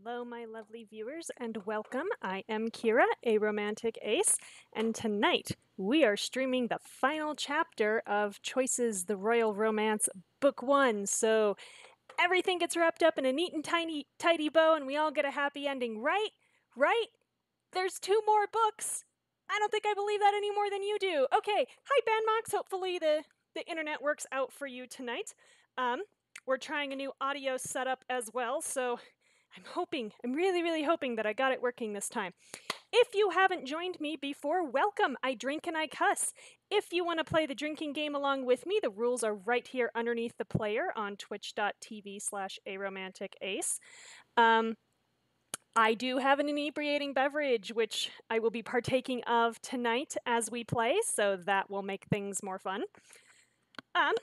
Hello, my lovely viewers, and welcome. I am Kira, a romantic ace, and tonight we are streaming the final chapter of Choices, the Royal Romance, Book 1. So everything gets wrapped up in a neat and tidy bow, and we all get a happy ending, right? Right? There's two more books. I don't think I believe that any more than you do. Okay, hi, Bandmox. Hopefully the internet works out for you tonight. We're trying a new audio setup as well, so I'm really hoping that I got it working this time. If you haven't joined me before, welcome. I drink and I cuss. If you want to play the drinking game along with me, the rules are right here underneath the player on twitch.tv/aromanticace. I do have an inebriating beverage, which I will be partaking of tonight as we play, so that will make things more fun. And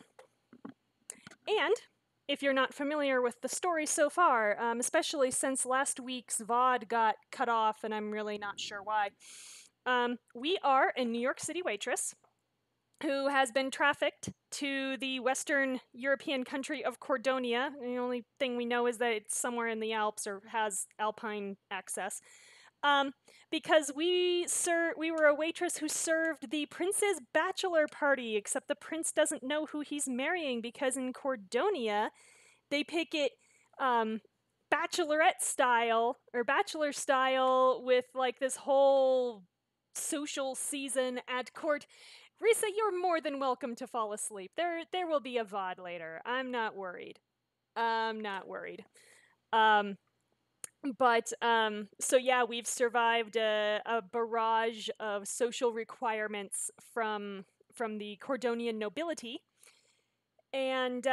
if you're not familiar with the story so far, especially since last week's VOD got cut off and I'm really not sure why, we are a New York City waitress who has been trafficked to the Western European country of Cordonia. The only thing we know is that it's somewhere in the Alps or has alpine access. Because we were a waitress who served the prince's bachelor party, except the prince doesn't know who he's marrying because in Cordonia, they pick it bachelorette style or bachelor style with like this whole social season at court. Risa, you're more than welcome to fall asleep. There will be a VOD later. I'm not worried. So yeah, we've survived a barrage of social requirements from the Cordonian nobility, and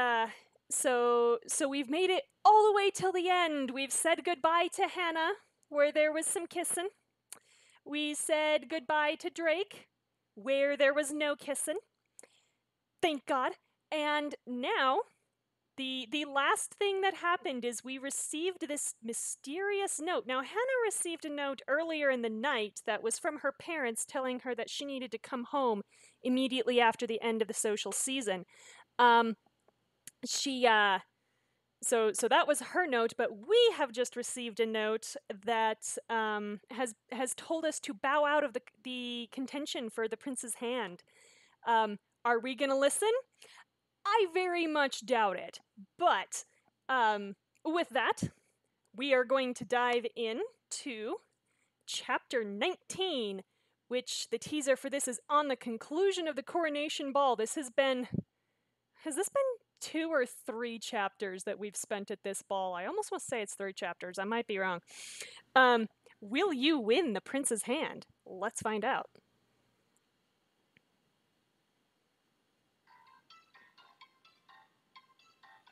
so we've made it all the way till the end. We've said goodbye to Hannah, where there was some kissing. We said goodbye to Drake, where there was no kissing. Thank God. And now the last thing that happened is we received this mysterious note. Now, Hannah received a note earlier in the night that was from her parents telling her that she needed to come home immediately after the end of the social season. So that was her note, but we have just received a note that has told us to bow out of the contention for the prince's hand. Are we gonna listen? I very much doubt it. But with that, we are going to dive into chapter 19, which the teaser for this is on the conclusion of the coronation ball. Has this been 2 or 3 chapters that we've spent at this ball? I almost want to say it's 3 chapters. I might be wrong. Will you win the prince's hand? Let's find out.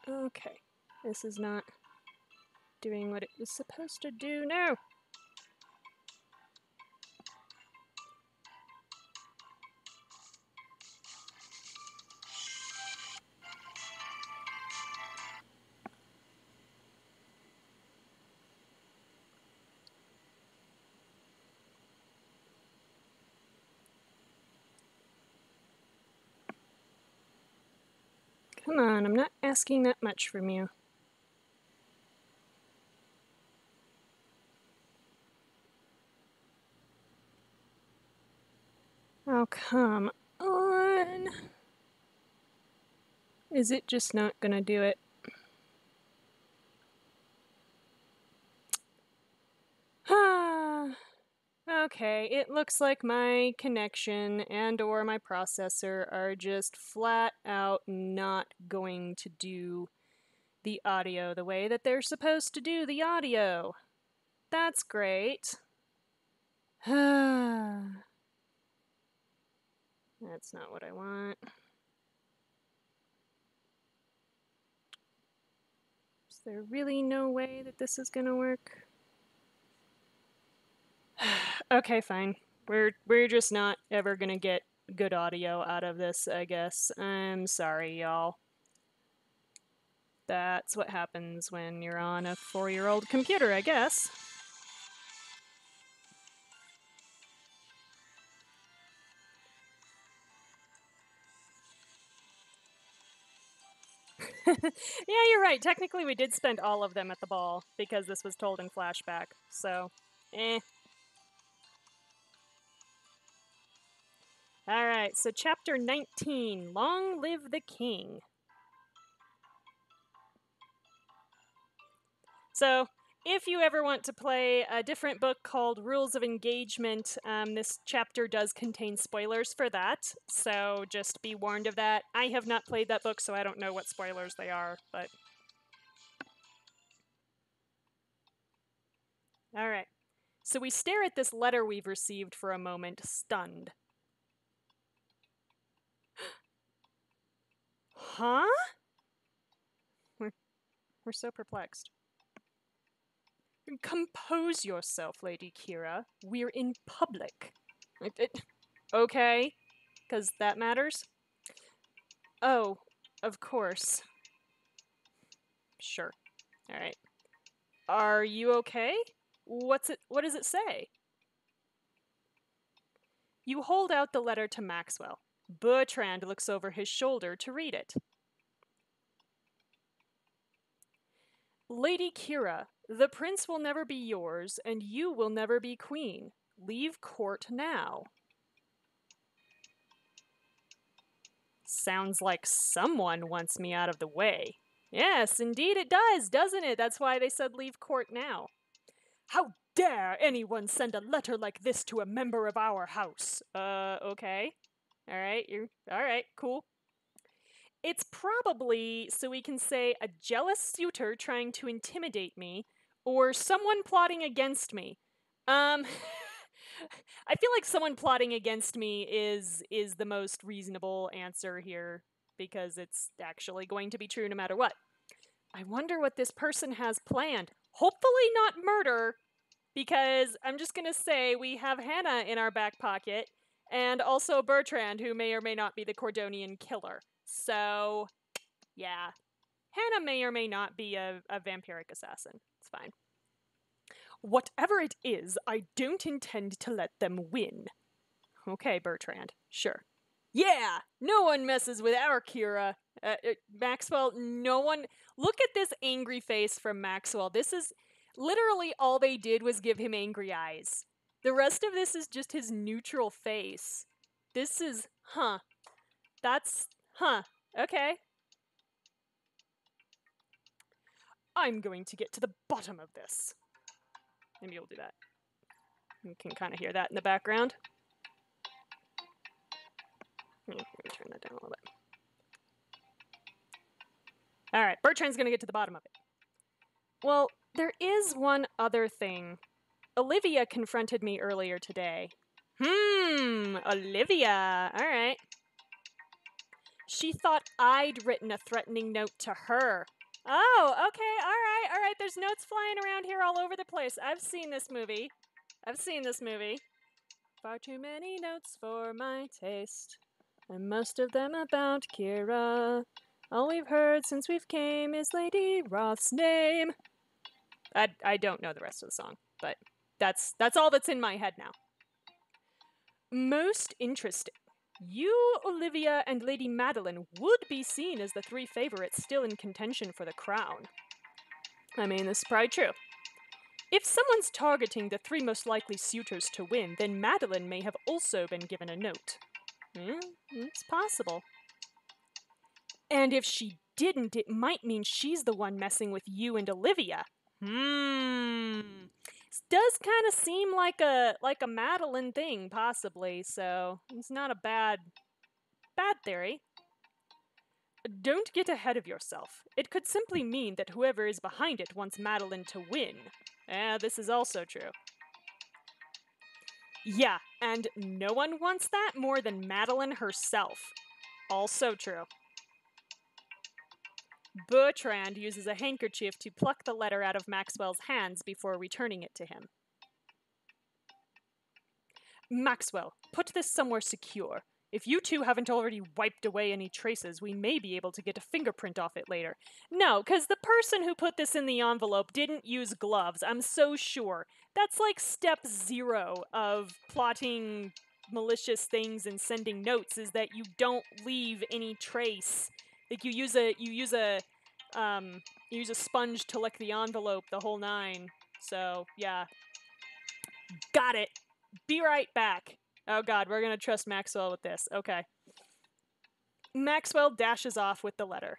Okay, this is not doing what it was supposed to do. No! Come on, I'm not asking that much from you. Oh, come on. Is it just not gonna do it? Okay, it looks like my connection and or my processor are just flat out not going to do the audio the way that they're supposed to do the audio. That's great. That's not what I want. Is there really no way that this is gonna work? Okay, fine. We're just not ever gonna get good audio out of this, I guess. I'm sorry, y'all. That's what happens when you're on a 4-year-old computer, I guess. Yeah, you're right. Technically, we did spend all of them at the ball because this was told in flashback. So, All right, so chapter 19, Long Live the King. So, if you ever want to play a different book called Rules of Engagement, this chapter does contain spoilers for that, so just be warned of that. I have not played that book, so I don't know what spoilers they are, but... Alright, so we stare at this letter we've received for a moment, stunned. Huh? We're so perplexed. Compose yourself, Lady Kira. We're in public. Okay, because that matters. Oh, of course. Sure. All right. Are you okay? What does it say? You hold out the letter to Maxwell. Bertrand looks over his shoulder to read it. Lady Kira, the prince will never be yours, and you will never be queen. Leave court now. Sounds like someone wants me out of the way. Yes, indeed it does, doesn't it? That's why they said leave court now. How dare anyone send a letter like this to a member of our house? Okay. Alright, cool. It's probably, so we can say, a jealous suitor trying to intimidate me, or someone plotting against me. I feel like someone plotting against me is the most reasonable answer here, because it's actually going to be true no matter what. I wonder what this person has planned. Hopefully not murder, because I'm just going to say we have Hannah in our back pocket, and also Bertrand, who may or may not be the Cordonian killer. So, yeah. Hannah may or may not be a vampiric assassin. It's fine. Whatever it is, I don't intend to let them win. Okay, Bertrand. Sure. Yeah! No one messes with our Kira. Maxwell, no one... Look at this angry face from Maxwell. This is... Literally all they did was give him angry eyes. The rest of this is just his neutral face. This is... Huh. That's... Huh. Okay. I'm going to get to the bottom of this. Maybe we'll do that. You can kind of hear that in the background. Let me turn that down a little bit. Alright, Bertrand's going to get to the bottom of it. Well, there is one other thing. Olivia confronted me earlier today. Olivia. Alright. She thought I'd written a threatening note to her. Oh, okay, alright. There's notes flying around here all over the place. I've seen this movie. Far too many notes for my taste, and most of them about Kira. All we've heard since we've came is Lady Roth's name. I don't know the rest of the song, but that's all that's in my head now. Most interesting. You, Olivia, and Lady Madeline would be seen as the three favorites still in contention for the crown. I mean, this is probably true. If someone's targeting the three most likely suitors to win, then Madeline may have also been given a note. It's possible. And if she didn't, it might mean she's the one messing with you and Olivia. This does kind of seem like a Madeline thing, possibly, so it's not a bad theory. Don't get ahead of yourself. It could simply mean that whoever is behind it wants Madeline to win. This is also true. Yeah, and no one wants that more than Madeline herself. Also true. Bertrand uses a handkerchief to pluck the letter out of Maxwell's hands before returning it to him. Maxwell, put this somewhere secure. If you two haven't already wiped away any traces, we may be able to get a fingerprint off it later. No, because the person who put this in the envelope didn't use gloves, I'm so sure. That's like step 0 of plotting malicious things and sending notes, is that you don't leave any trace. Like you use a use a sponge to lick the envelope, the whole nine. So, yeah. Got it. Be right back. Oh god, we're gonna trust Maxwell with this. Okay. Maxwell dashes off with the letter.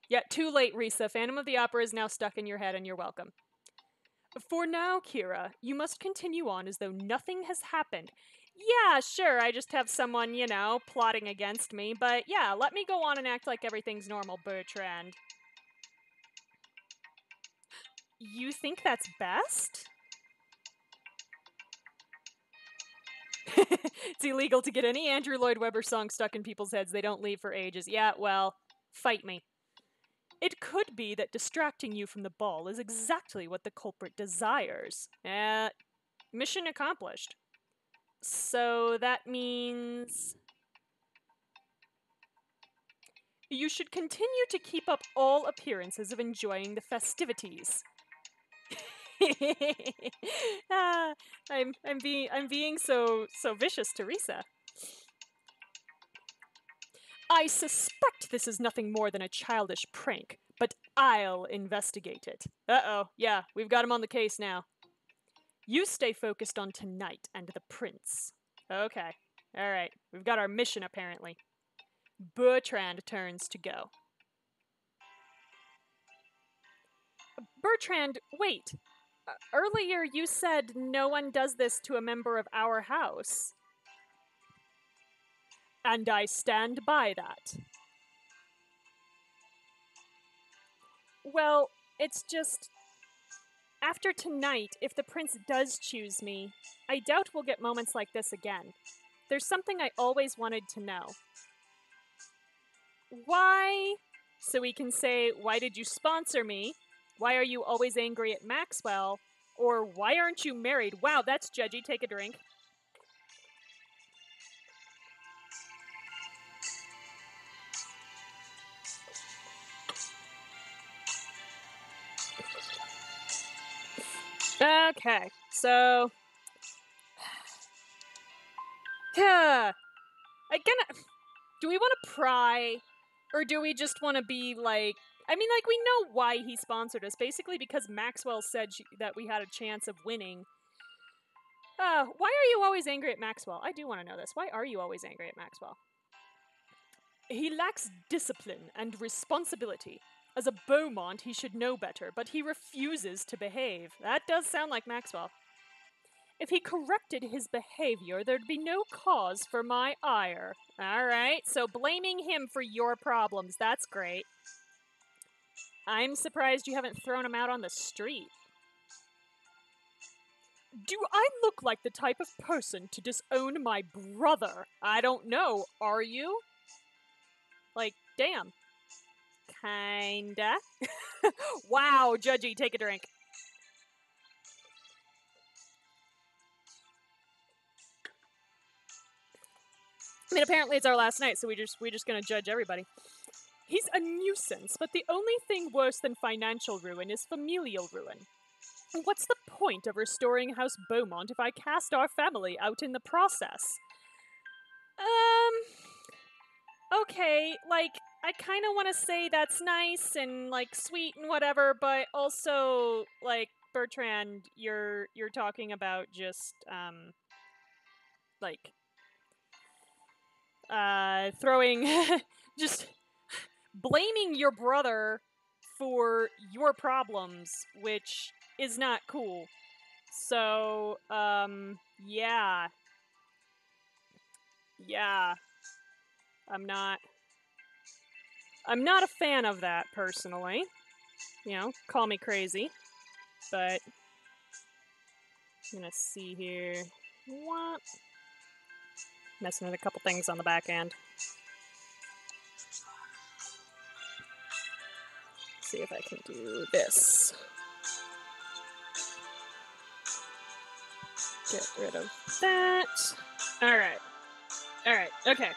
Yeah, too late, Risa. Phantom of the Opera is now stuck in your head and you're welcome. For now, Kira, you must continue on as though nothing has happened. Yeah, sure, I just have someone, you know, plotting against me, but yeah, let me go on and act like everything's normal, Bertrand. You think that's best? It's illegal to get any Andrew Lloyd Webber song stuck in people's heads. They don't leave for ages. Yeah, well, fight me. It could be that distracting you from the ball is exactly what the culprit desires. Mission accomplished. So that means you should continue to keep up all appearances of enjoying the festivities. I'm being so vicious, Teresa. I suspect this is nothing more than a childish prank, but I'll investigate it. Uh-oh, yeah, we've got him on the case now. You stay focused on tonight and the prince. Okay, alright, we've got our mission apparently. Bertrand turns to go. Bertrand, wait. Earlier you said no one does this to a member of our house. And I stand by that. Well, it's just... After tonight, if the prince does choose me, I doubt we'll get moments like this again. There's something I always wanted to know. Why? So we can say, why did you sponsor me? Why are you always angry at Maxwell? Or why aren't you married? Wow, that's judgy. Take a drink. Okay, so... Do we want to pry? Or do we just want to be like... I mean, like, we know why he sponsored us. Basically because Maxwell said that we had a chance of winning. Why are you always angry at Maxwell? I do want to know this. Why are you always angry at Maxwell? He lacks discipline and responsibility. As a Beaumont, he should know better, but he refuses to behave. That does sound like Maxwell. If he corrected his behavior, there'd be no cause for my ire. Alright, so blaming him for your problems, that's great. I'm surprised you haven't thrown him out on the street. Do I look like the type of person to disown my brother? I don't know, are you? Like, damn. Kinda. Wow, judgy, take a drink. I mean, apparently it's our last night, so we're just gonna judge everybody. He's a nuisance, but the only thing worse than financial ruin is familial ruin. What's the point of restoring House Beaumont if I cast our family out in the process? Okay, like, I kind of want to say that's nice and, like, sweet and whatever, but also, like, Bertrand, you're talking about just, like, throwing, just blaming your brother for your problems, which is not cool. So, yeah. Yeah. I'm not a fan of that, personally. You know, call me crazy. But, I'm gonna see here. What? Messing with a couple things on the back end. See if I can do this. Get rid of that. Alright. Alright, okay.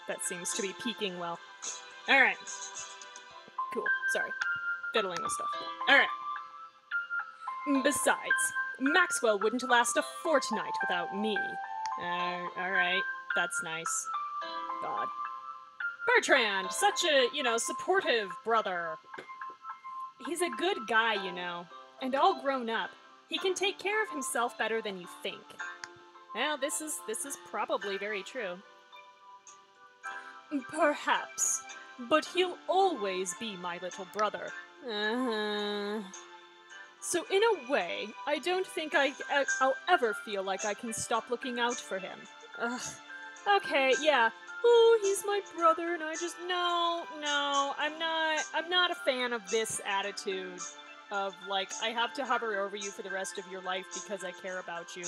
That seems to be peaking well. Alright. Cool, sorry. Fiddling with stuff. Alright. Besides, Maxwell wouldn't last a fortnight without me. Alright, that's nice. God. Bertrand, such a, supportive brother. He's a good guy, and all grown up. He can take care of himself better than you think. Well, this is probably very true. Perhaps, but he'll always be my little brother. So in a way, I don't think I'll ever feel like I can stop looking out for him. Ugh. Okay, yeah. Oh, he's my brother, and I just no. I'm not a fan of this attitude of like I have to hover over you for the rest of your life because I care about you.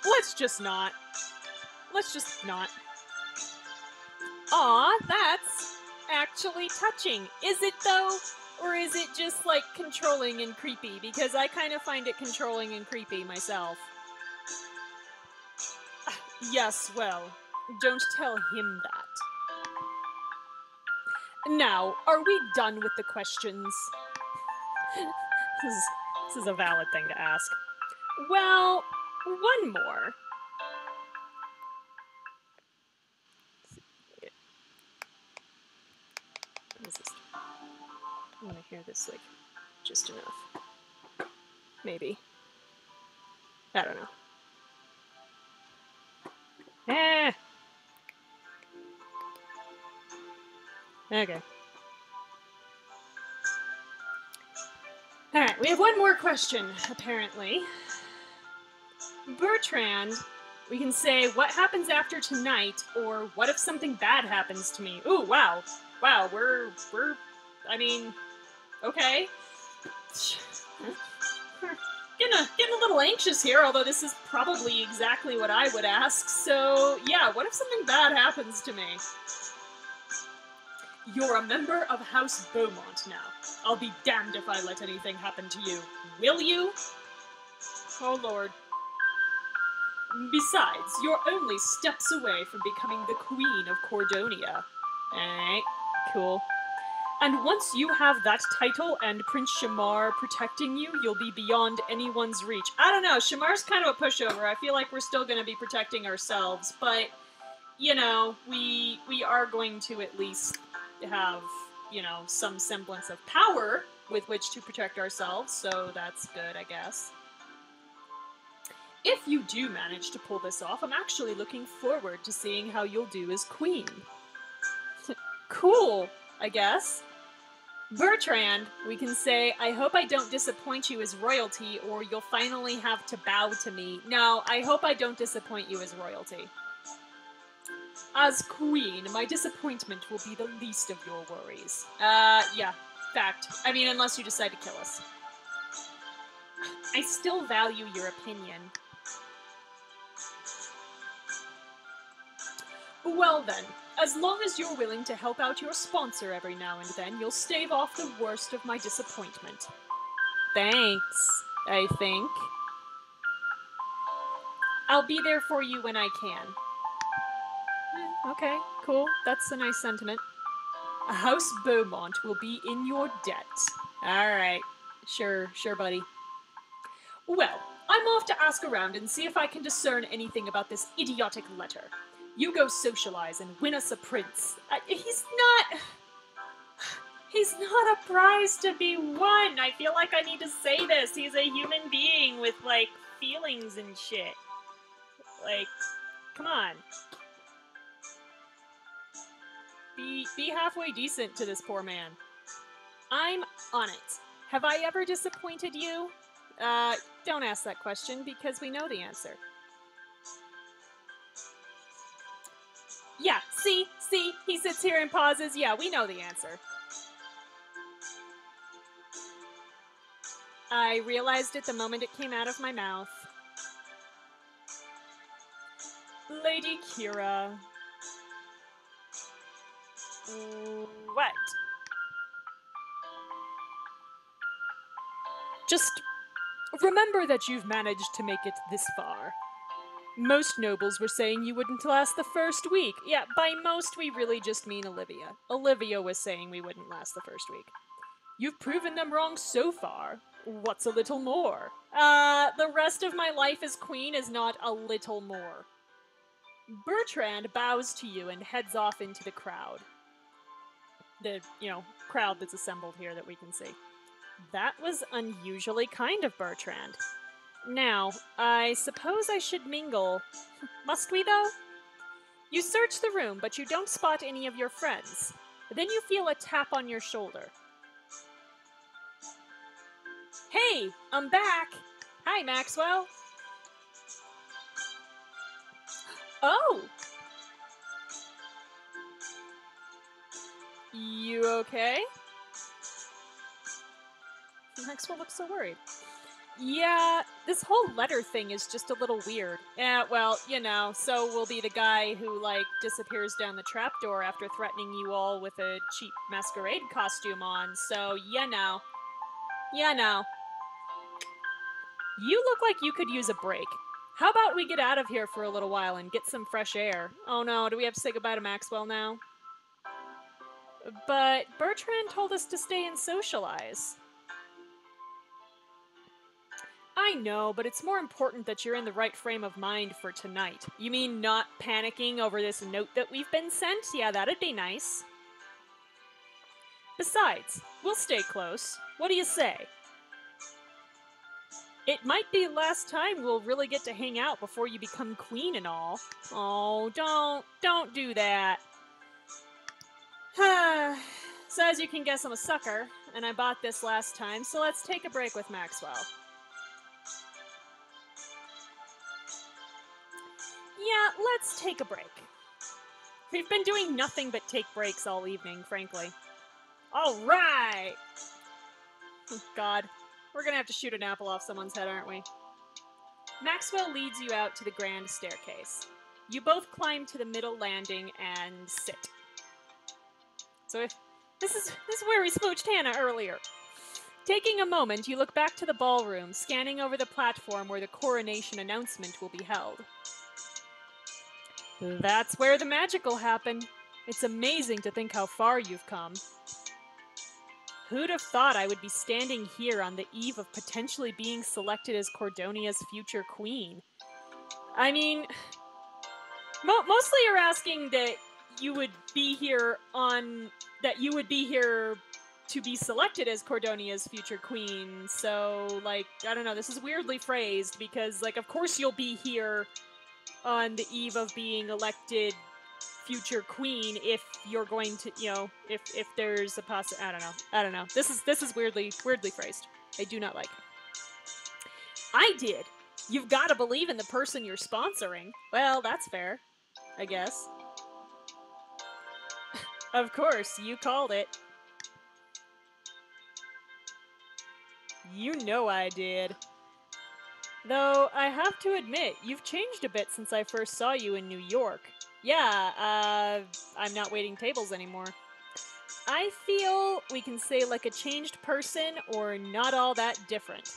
Let's just not. Aw, that's actually touching. Is it though? Or is it just like controlling and creepy? Because I kind of find it controlling and creepy myself. Yes, well, don't tell him that. Now, are we done with the questions? This is a valid thing to ask. Well, one more. What is this? I want to hear this, like, just enough. Maybe. I don't know. Okay. Alright, we have one more question, apparently. Bertrand, we can say, what happens after tonight, or what if something bad happens to me? Ooh, wow. Wow, we're I mean, okay. Getting a little anxious here, although this is probably exactly what I would ask. So, yeah, what if something bad happens to me? You're a member of House Beaumont now. I'll be damned if I let anything happen to you. Will you? Oh, Lord. Besides, you're only steps away from becoming the Queen of Cordonia. Alright, cool. And once you have that title and Prince Shamar protecting you, you'll be beyond anyone's reach. I don't know, Shamar's kind of a pushover. I feel like we're still going to be protecting ourselves, but, you know, we are going to at least have, you know, some semblance of power with which to protect ourselves, so that's good, I guess. If you do manage to pull this off, I'm actually looking forward to seeing how you'll do as queen. Cool, I guess. Bertrand, we can say, I hope I don't disappoint you as royalty, or you'll finally have to bow to me. No, I hope I don't disappoint you as royalty. As queen, my disappointment will be the least of your worries. Yeah, fact. I mean, unless you decide to kill us. I still value your opinion. Well then, as long as you're willing to help out your sponsor every now and then, you'll stave off the worst of my disappointment. Thanks, I think. I'll be there for you when I can. Okay, cool. That's a nice sentiment. House Beaumont will be in your debt. Alright. Sure, buddy. Well, I'm off to ask around and see if I can discern anything about this idiotic letter. You go socialize and win us a prince. He's not a prize to be won. I feel like I need to say this. He's a human being with, like, feelings and shit. Like, come on. Be halfway decent to this poor man. I'm on it. Have I ever disappointed you? Don't ask that question because we know the answer. Yeah, see, he sits here and pauses. Yeah, we know the answer. I realized it the moment it came out of my mouth. Lady Kira. What? Just remember that you've managed to make it this far. Most nobles were saying you wouldn't last the first week. Yeah, by most we really just mean Olivia. Olivia was saying we wouldn't last the first week. You've proven them wrong so far. What's a little more? The rest of my life as queen is not a little more. Bertrand bows to you and heads off into the crowd. The, crowd that's assembled here that we can see. That was unusually kind of Bertrand. Now, I suppose I should mingle. Must we, though? You search the room, but you don't spot any of your friends. Then you feel a tap on your shoulder. Hey, I'm back! Hi, Maxwell! Oh! You okay? Maxwell looks so worried. Yeah, this whole letter thing is just a little weird. Yeah, well, so will be the guy who, disappears down the trapdoor after threatening you all with a cheap masquerade costume on, so, You look like you could use a break. How about we get out of here for a little while and get some fresh air? Oh no, do we have to say goodbye to Maxwell now? But Bertrand told us to stay and socialize. I know, but it's more important that you're in the right frame of mind for tonight. You mean not panicking over this note that we've been sent? Yeah, that'd be nice. Besides, we'll stay close. What do you say? It might be the last time we'll really get to hang out before you become queen and all. Oh, don't do that. So as you can guess, I'm a sucker, and I bought this last time, so let's take a break with Maxwell. Yeah, let's take a break. We've been doing nothing but take breaks all evening, frankly. All right! Oh, God. We're gonna have to shoot an apple off someone's head, aren't we? Maxwell leads you out to the grand staircase. You both climb to the middle landing and sit. So if this is where we smooched Hannah earlier. Taking a moment, you look back to the ballroom, scanning over the platform where the coronation announcement will be held. That's where the magic will happen. It's amazing to think how far you've come. Who'd have thought I would be standing here on the eve of potentially being selected as Cordonia's future queen? I mean, mostly you're asking that you would be here to be selected as Cordonia's future queen, so, I don't know, this is weirdly phrased, because, of course you'll be here on the eve of being elected future queen if you're going to, if there's a I don't know. This is weirdly phrased. I do not like. I did. You've got to believe in the person you're sponsoring. Well, that's fair, I guess. Of course, you called it. You know I did. Though, I have to admit, you've changed a bit since I first saw you in New York. Yeah, I'm not waiting tables anymore. I feel we can say like a changed person or not all that different.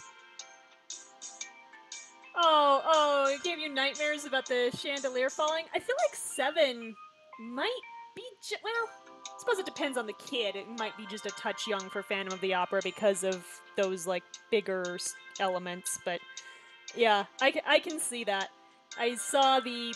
Oh, it gave you nightmares about the chandelier falling? I feel like 7 might be, well, I suppose it depends on the kid. It might be just a touch young for Phantom of the Opera because of those, bigger elements, but yeah, I can see that. I saw the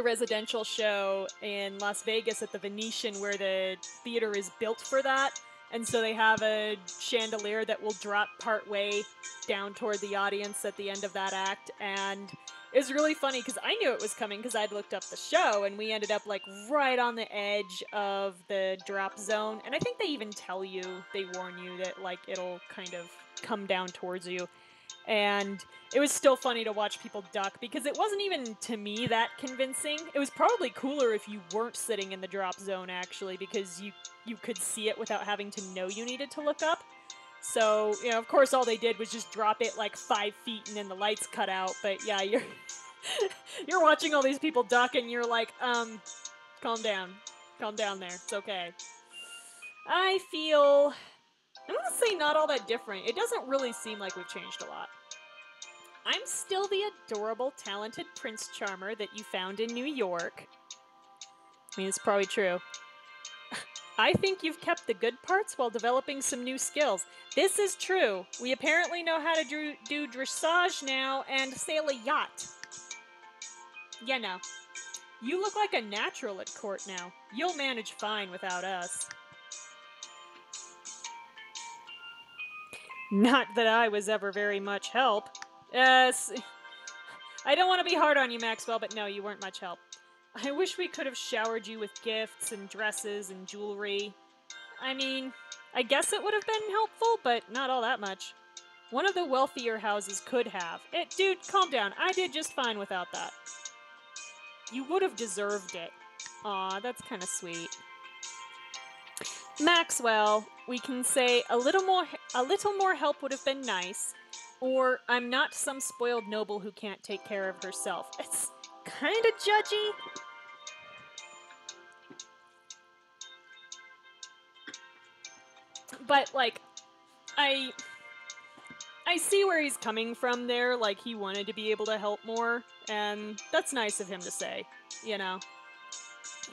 residential show in Las Vegas at the Venetian where the theater is built for that. And so they have a chandelier that will drop partway down toward the audience at the end of that act. And it was really funny because I knew it was coming because I'd looked up the show and we ended up right on the edge of the drop zone. And I think they even they warn you that it'll kind of come down towards you. And it was still funny to watch people duck because it wasn't even, to me, that convincing. It was probably cooler if you weren't sitting in the drop zone, actually, because you could see it without having to know you needed to look up. So, of course, all they did was just drop it 5 feet and then the lights cut out. But yeah, you're you're watching all these people duck and you're like, calm down. Calm down there. It's okay. I'm going to say not all that different. It doesn't really seem like we've changed a lot. I'm still the adorable, talented Prince Charmer that you found in New York. I mean, it's probably true. I think you've kept the good parts while developing some new skills. This is true. We apparently know how to do dressage now and sail a yacht. Yeah, no. You look like a natural at court now. You'll manage fine without us. Not that I was ever very much help. I don't want to be hard on you, Maxwell, but no, you weren't much help. I wish we could have showered you with gifts and dresses and jewelry. I mean, I guess it would have been helpful, but not all that much. One of the wealthier houses could have. Dude, calm down. I did just fine without that. You would have deserved it. Aw, that's kind of sweet. Maxwell, we can say a little more help would have been nice, or I'm not some spoiled noble who can't take care of herself. It's kind of judgy. But like, I see where he's coming from there. Like, he wanted to be able to help more, and that's nice of him to say, you know.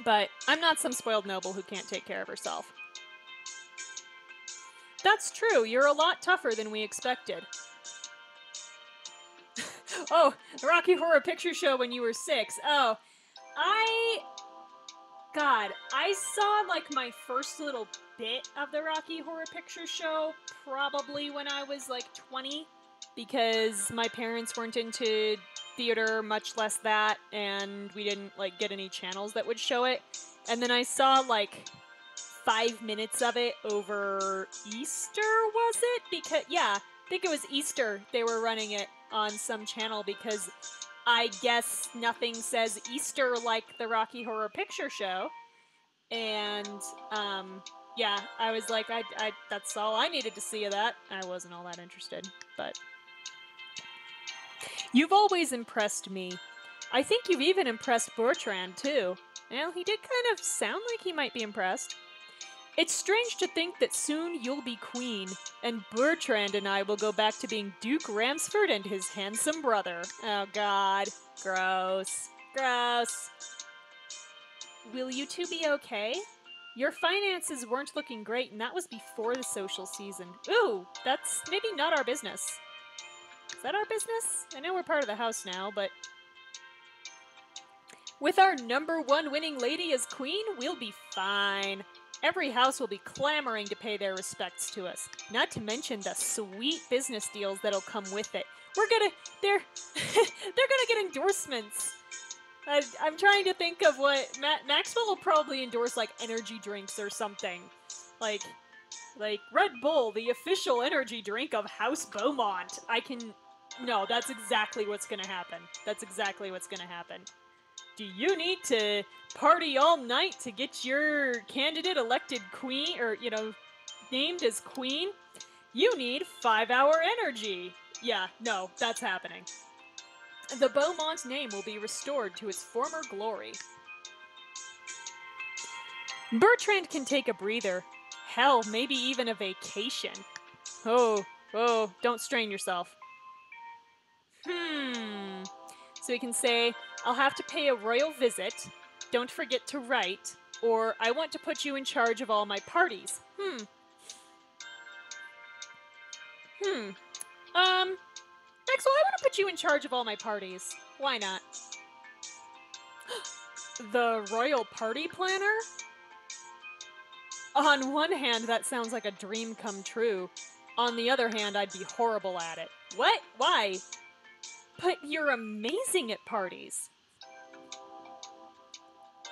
But I'm not some spoiled noble who can't take care of herself. That's true. You're a lot tougher than we expected. Oh, the Rocky Horror Picture Show when you were 6. Oh, God, I saw like my first little bit of the Rocky Horror Picture Show probably when I was like 20, because my parents weren't into theater, much less that, and we didn't like get any channels that would show it. And then I saw like 5 minutes of it over Easter, was it? Because, yeah, I think it was Easter they were running it on some channel, because I guess nothing says Easter like the Rocky Horror Picture Show. And, yeah, I was like, that's all I needed to see of that. I wasn't all that interested, but... You've always impressed me. I think you've even impressed Bertrand, too. Well, he did kind of sound like he might be impressed. It's strange to think that soon you'll be queen, and Bertrand and I will go back to being Duke Ramsford and his handsome brother. Oh, God. Gross. Gross. Will you two be okay? Your finances weren't looking great, and that was before the social season. Ooh, that's maybe not our business. Is that our business? I know we're part of the house now, but... With our #1 winning lady as queen, we'll be fine. Every house will be clamoring to pay their respects to us. Not to mention the sweet business deals that'll come with it. They're gonna get endorsements. I'm trying to think of what Maxwell will probably endorse, like energy drinks or something, like Red Bull, the official energy drink of House Beaumont. No, that's exactly what's gonna happen. That's exactly what's gonna happen. Do you need to party all night to get your candidate elected queen, or, named as queen? You need 5-hour energy. Yeah, no, that's happening. The Beaumont name will be restored to its former glory. Bertrand can take a breather. Hell, maybe even a vacation. Oh, don't strain yourself. So we can say, I'll have to pay a royal visit, don't forget to write, or I want to put you in charge of all my parties. Maxwell, I want to put you in charge of all my parties. Why not? The royal party planner? On one hand, that sounds like a dream come true. On the other hand, I'd be horrible at it. What? Why? But you're amazing at parties.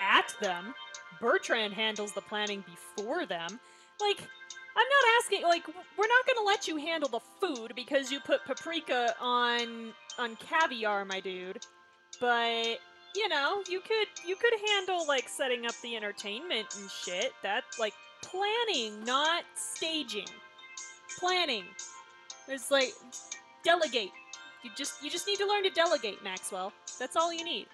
At them? Bertrand handles the planning before them. Like, I'm not asking, like, we're not gonna let you handle the food because you put paprika on caviar, my dude. But, you could handle, like, setting up the entertainment and shit. That's, like, planning, not staging. Planning. There's, like, delegate. You just need to learn to delegate, Maxwell. That's all you need.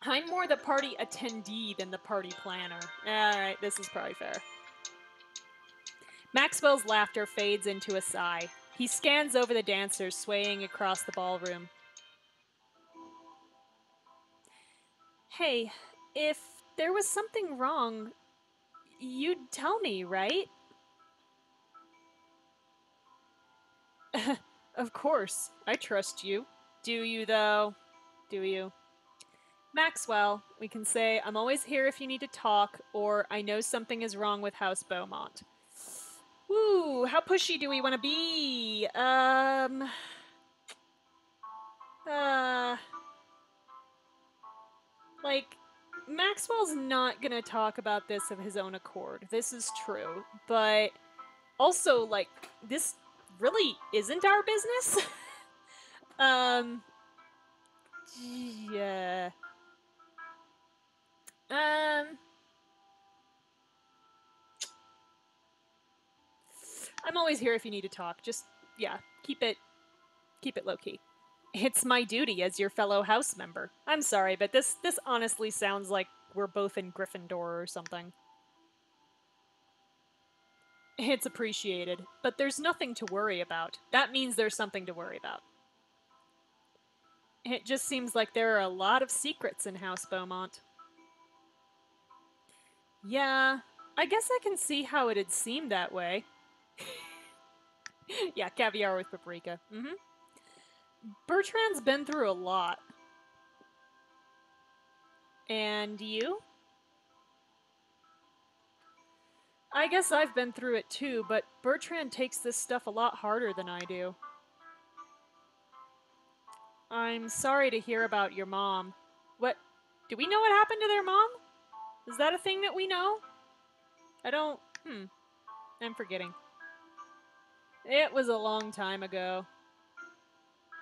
I'm more the party attendee than the party planner. Alright, this is probably fair. Maxwell's laughter fades into a sigh. He scans over the dancers swaying across the ballroom. Hey, if there was something wrong, you'd tell me, right? Of course. I trust you. Do you, though? Do you? Maxwell, we can say, I'm always here if you need to talk, or I know something is wrong with House Beaumont. Woo, how pushy do we want to be? Like, Maxwell's not gonna talk about this of his own accord. This is true. But also, like, this really isn't our business. Yeah. I'm always here if you need to talk. Just, yeah, keep it low key. It's my duty as your fellow house member. I'm sorry, but this honestly sounds like we're both in Gryffindor or something. It's appreciated, but there's nothing to worry about. That means there's something to worry about. It just seems like there are a lot of secrets in House Beaumont. Yeah, I guess I can see how it'd seem that way. Yeah, caviar with paprika. Bertrand's been through a lot. And you? I guess I've been through it too, but Bertrand takes this stuff a lot harder than I do. I'm sorry to hear about your mom. What? Do we know what happened to their mom? Is that a thing that we know? I don't... I'm forgetting. It was a long time ago.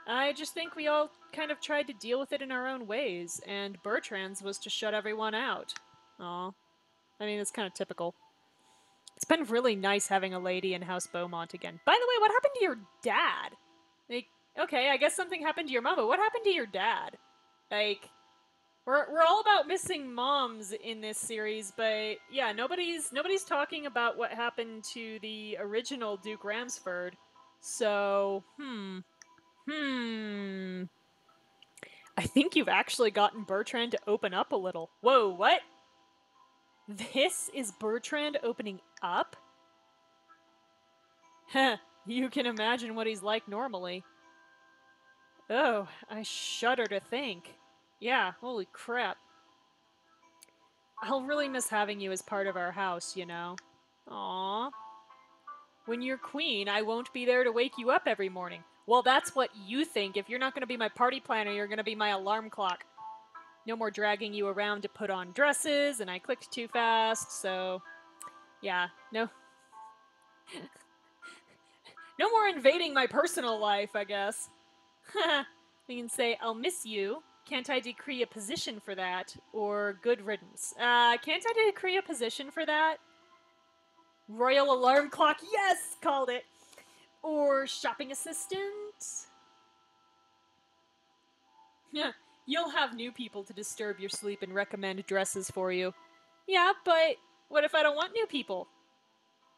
I just think we all kind of tried to deal with it in our own ways, and Bertrand's was to shut everyone out. Aw. I mean, it's kind of typical. It's been really nice having a lady in House Beaumont again. By the way, what happened to your dad? Like, okay, I guess something happened to your mom, but what happened to your dad? Like, we're all about missing moms in this series, but yeah, nobody's talking about what happened to the original Duke Ramsford. So, I think you've actually gotten Bertrand to open up a little. Whoa, what? This is Bertrand opening up? Heh, you can imagine what he's like normally. Oh, I shudder to think. Yeah, holy crap. I'll really miss having you as part of our house, you know. Aww. When you're queen, I won't be there to wake you up every morning. Well, that's what you think. If you're not going to be my party planner, you're going to be my alarm clock. No more dragging you around to put on dresses, and I clicked too fast, so... Yeah, no... No more invading my personal life, I guess. We can say, I'll miss you. Can't I decree a position for that? Or good riddance. Can't I decree a position for that? Royal alarm clock, yes! Called it. Or shopping assistant? Yeah, you'll have new people to disturb your sleep and recommend dresses for you. Yeah, but what if I don't want new people?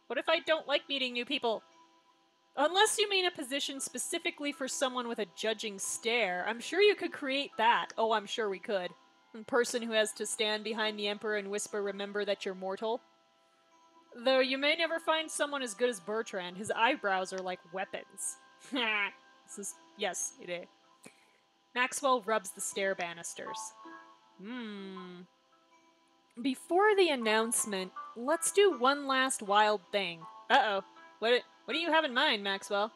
What if I don't like meeting new people? Unless you mean a position specifically for someone with a judging stare, I'm sure you could create that. Oh, I'm sure we could. A person who has to stand behind the Emperor and whisper, remember that you're mortal. Though you may never find someone as good as Bertrand. His eyebrows are like weapons. Yes, it is. Maxwell rubs the stair banisters. Before the announcement, let's do one last wild thing. Uh-oh. What do you have in mind, Maxwell?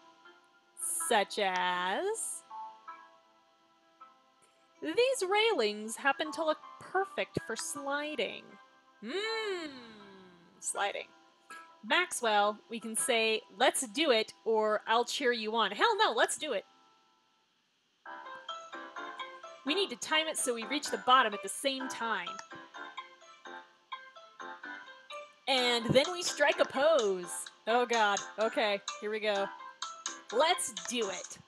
Such as... These railings happen to look perfect for sliding. Sliding. Maxwell, we can say, let's do it, or I'll cheer you on. Hell no, let's do it. We need to time it so we reach the bottom at the same time. And then we strike a pose. Oh god. Okay, here we go. Let's do it.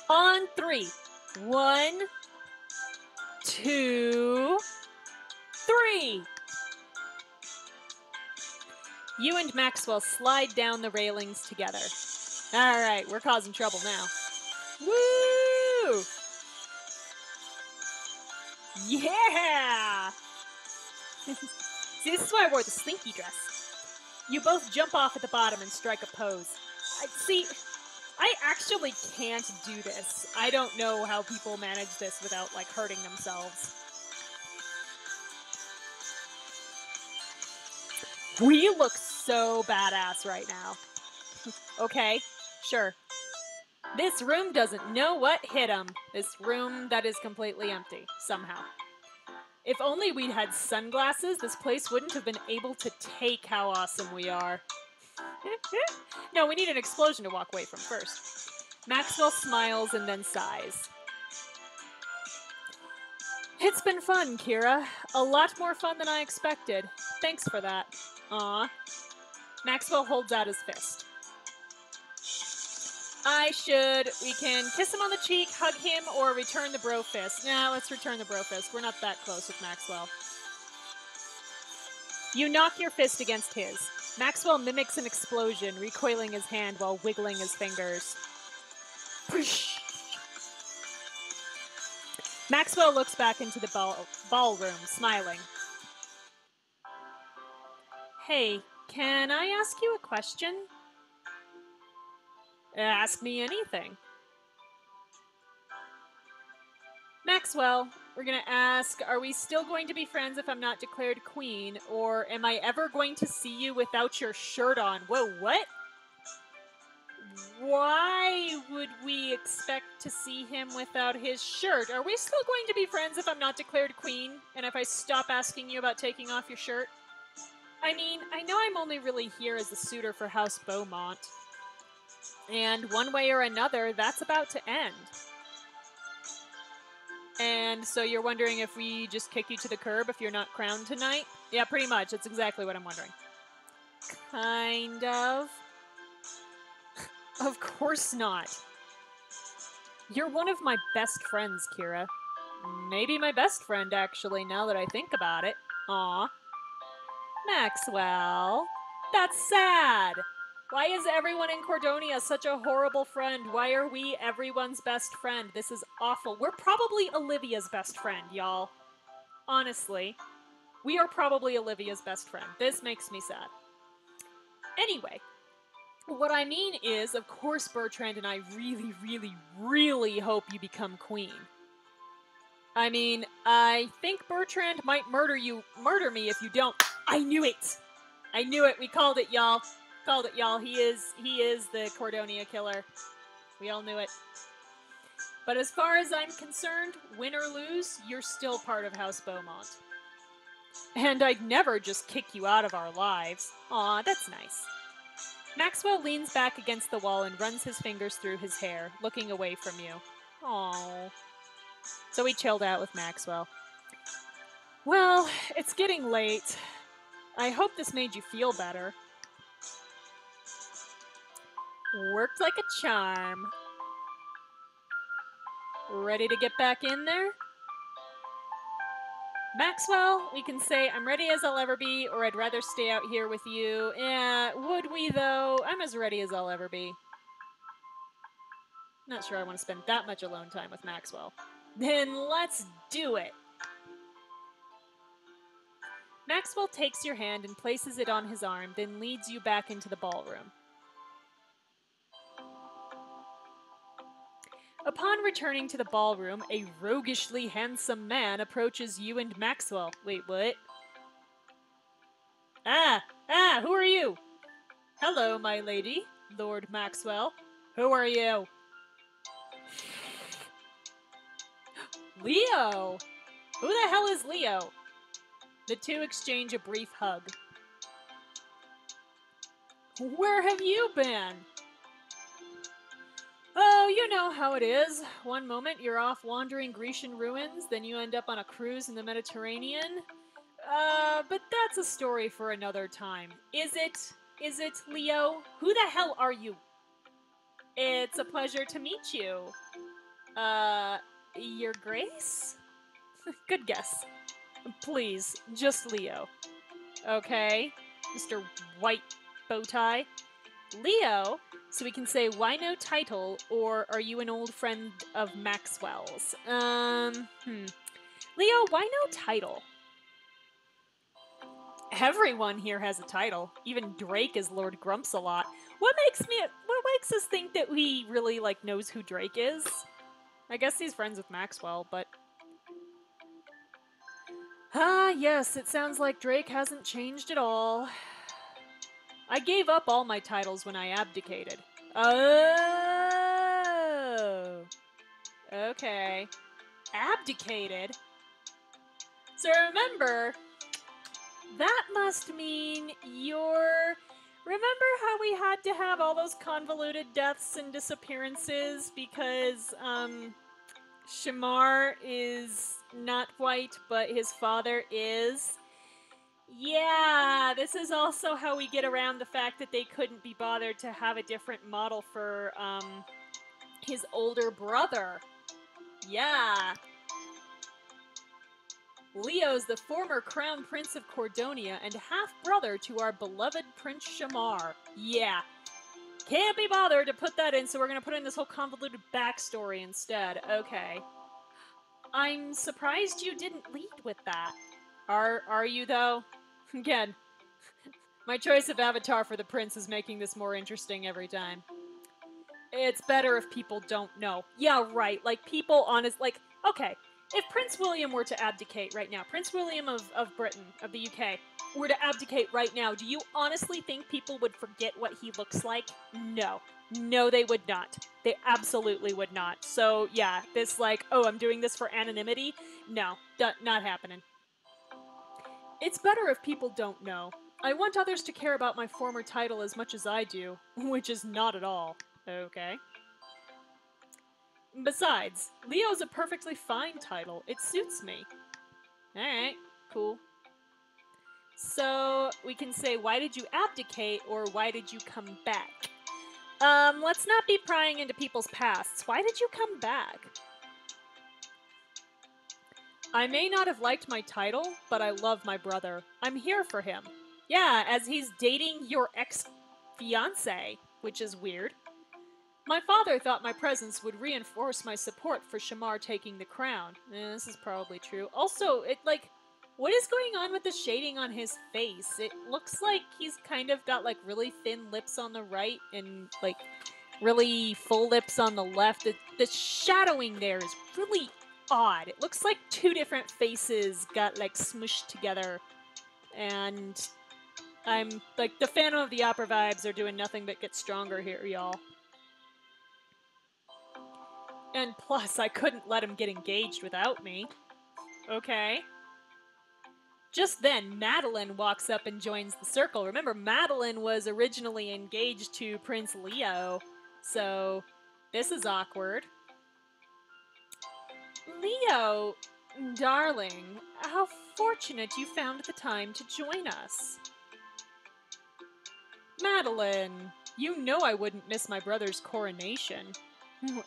On 3. 1, 2, 3. You and Maxwell slide down the railings together. Alright, we're causing trouble now. Woo! Yeah! See, this is why I wore the slinky dress. You both jump off at the bottom and strike a pose. See, I actually can't do this. I don't know how people manage this without, like, hurting themselves. We look so badass right now. Okay, sure. This room doesn't know what hit him. This room that is completely empty, somehow. If only we'd had sunglasses, this place wouldn't have been able to take how awesome we are. No, we need an explosion to walk away from first. Maxwell smiles and then sighs. It's been fun, Kira. A lot more fun than I expected. Thanks for that. Aw. Maxwell holds out his fist. We can kiss him on the cheek, hug him, or return the bro fist. Nah, let's return the bro fist. We're not that close with Maxwell. You knock your fist against his. Maxwell mimics an explosion, recoiling his hand while wiggling his fingers. Push. Maxwell looks back into the ballroom, smiling. Hey, can I ask you a question? Ask me anything. Maxwell, we're gonna ask, are we still going to be friends if I'm not declared queen, or am I ever going to see you without your shirt on? Whoa, what? Why would we expect to see him without his shirt? Are we still going to be friends if I'm not declared queen, and if I stop asking you about taking off your shirt? I mean, I know I'm only really here as a suitor for House Beaumont, and one way or another, that's about to end. And so you're wondering if we just kick you to the curb if you're not crowned tonight? Yeah, pretty much. That's exactly what I'm wondering. Kind of. Of course not. You're one of my best friends, Kira. Maybe my best friend, actually, now that I think about it. Aw. Maxwell. That's sad. Why is everyone in Cordonia such a horrible friend? Why are we everyone's best friend? This is awful. We're probably Olivia's best friend, y'all. Honestly. We are probably Olivia's best friend. This makes me sad. Anyway. What I mean is, of course, Bertrand and I really, really, really hope you become queen. I mean, I think Bertrand might murder me if you don't. I knew it! I knew it. We called it, y'all. Called it, y'all. He is the Cordonia killer. We all knew it. But as far as I'm concerned, win or lose, you're still part of House Beaumont. And I'd never just kick you out of our lives. Aw, that's nice. Maxwell leans back against the wall and runs his fingers through his hair, looking away from you. Aww. So we chilled out with Maxwell. Well, it's getting late. I hope this made you feel better. Worked like a charm. Ready to get back in there? Maxwell, we can say, I'm ready as I'll ever be, or I'd rather stay out here with you. Would we, though? I'm as ready as I'll ever be. Not sure I want to spend that much alone time with Maxwell. Then let's do it! Maxwell takes your hand and places it on his arm, then leads you back into the ballroom. Upon returning to the ballroom, a roguishly handsome man approaches you and Maxwell. Wait, what? Who are you? Hello, my lady, Lord Maxwell. Who are you? Leo! Who the hell is Leo? The two exchange a brief hug. Where have you been? Oh, you know how it is. One moment you're off wandering Grecian ruins, then you end up on a cruise in the Mediterranean. But that's a story for another time. Is it? Is it, Leo? Who the hell are you? It's a pleasure to meet you. Your Grace? Good guess. Please, just Leo. Okay, Mr. White Bowtie. Leo, so we can say, why no title, or are you an old friend of Maxwell's? Leo, why no title? Everyone here has a title. Even Drake is Lord Grumps-a-lot. What makes us think that he really, like, knows who Drake is. I guess he's friends with Maxwell, but... Ah, yes, it sounds like Drake hasn't changed at all. I gave up all my titles when I abdicated. Oh! Okay. Abdicated? So remember, that must mean you're... Remember how we had to have all those convoluted deaths and disappearances because, Shamar is not white, but his father is? Yeah, this is also how we get around the fact that they couldn't be bothered to have a different model for, his older brother. Yeah. Leo's the former crown prince of Cordonia and half-brother to our beloved Prince Shamar. Yeah. Can't be bothered to put that in, so we're gonna put in this whole convoluted backstory instead. Okay. I'm surprised you didn't lead with that. Are you, though? Again, my choice of avatar for the prince is making this more interesting every time. It's better if people don't know. Yeah, right. Like, people honest... Like, okay, if Prince William were to abdicate right now, Prince William of Britain, of the UK, were to abdicate right now, do you honestly think people would forget what he looks like? No. No, they would not. They absolutely would not. So, yeah, this, like, oh, I'm doing this for anonymity? No, not happening. It's better if people don't know. I want others to care about my former title as much as I do, which is not at all. Okay. Besides, Leo's a perfectly fine title. It suits me. Alright, cool. So, we can say, why did you abdicate, or why did you come back? Let's not be prying into people's pasts. Why did you come back? I may not have liked my title, but I love my brother. I'm here for him. Yeah, as he's dating your ex-fiancé, which is weird. My father thought my presence would reinforce my support for Shamar taking the crown. This is probably true. Also, what is going on with the shading on his face? It looks like he's kind of got, like, really thin lips on the right and, like, really full lips on the left. The shadowing there is really odd. It looks like two different faces got, like, smushed together. And I'm, like, the Phantom of the Opera vibes are doing nothing but get stronger here, y'all. And plus, I couldn't let him get engaged without me. Okay. Just then, Madeline walks up and joins the circle. Remember, Madeline was originally engaged to Prince Leo, so this is awkward. Leo, darling, how fortunate you found the time to join us. Madeline, you know I wouldn't miss my brother's coronation.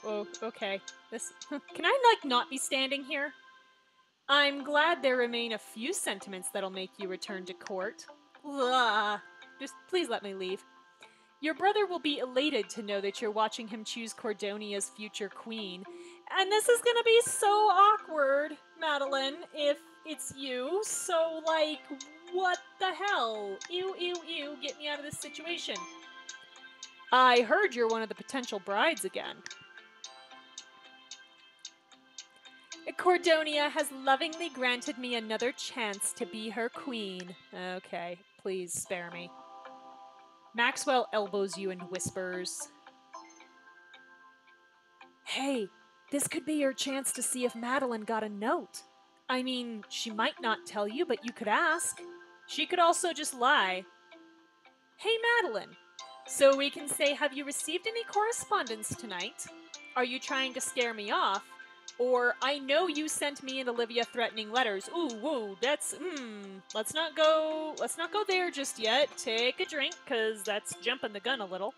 Oh, okay. Can I, like, not be standing here? I'm glad there remain a few sentiments that'll make you return to court. Ugh. Just please let me leave. Your brother will be elated to know that you're watching him choose Cordonia's future queen. And this is gonna be so awkward, Madeline, if it's you. So, like, what the hell? Ew, ew, ew, get me out of this situation. I heard you're one of the potential brides again. Cordonia has lovingly granted me another chance to be her queen. Okay, please spare me. Maxwell elbows you and whispers, hey, this could be your chance to see if Madeline got a note. I mean, she might not tell you, but you could ask. She could also just lie. Hey, Madeline. So we can say, have you received any correspondence tonight? Are you trying to scare me off? Or, I know you sent me and Olivia threatening letters. Ooh, whoa, that's, let's not go there just yet. Take a drink, cause that's jumping the gun a little.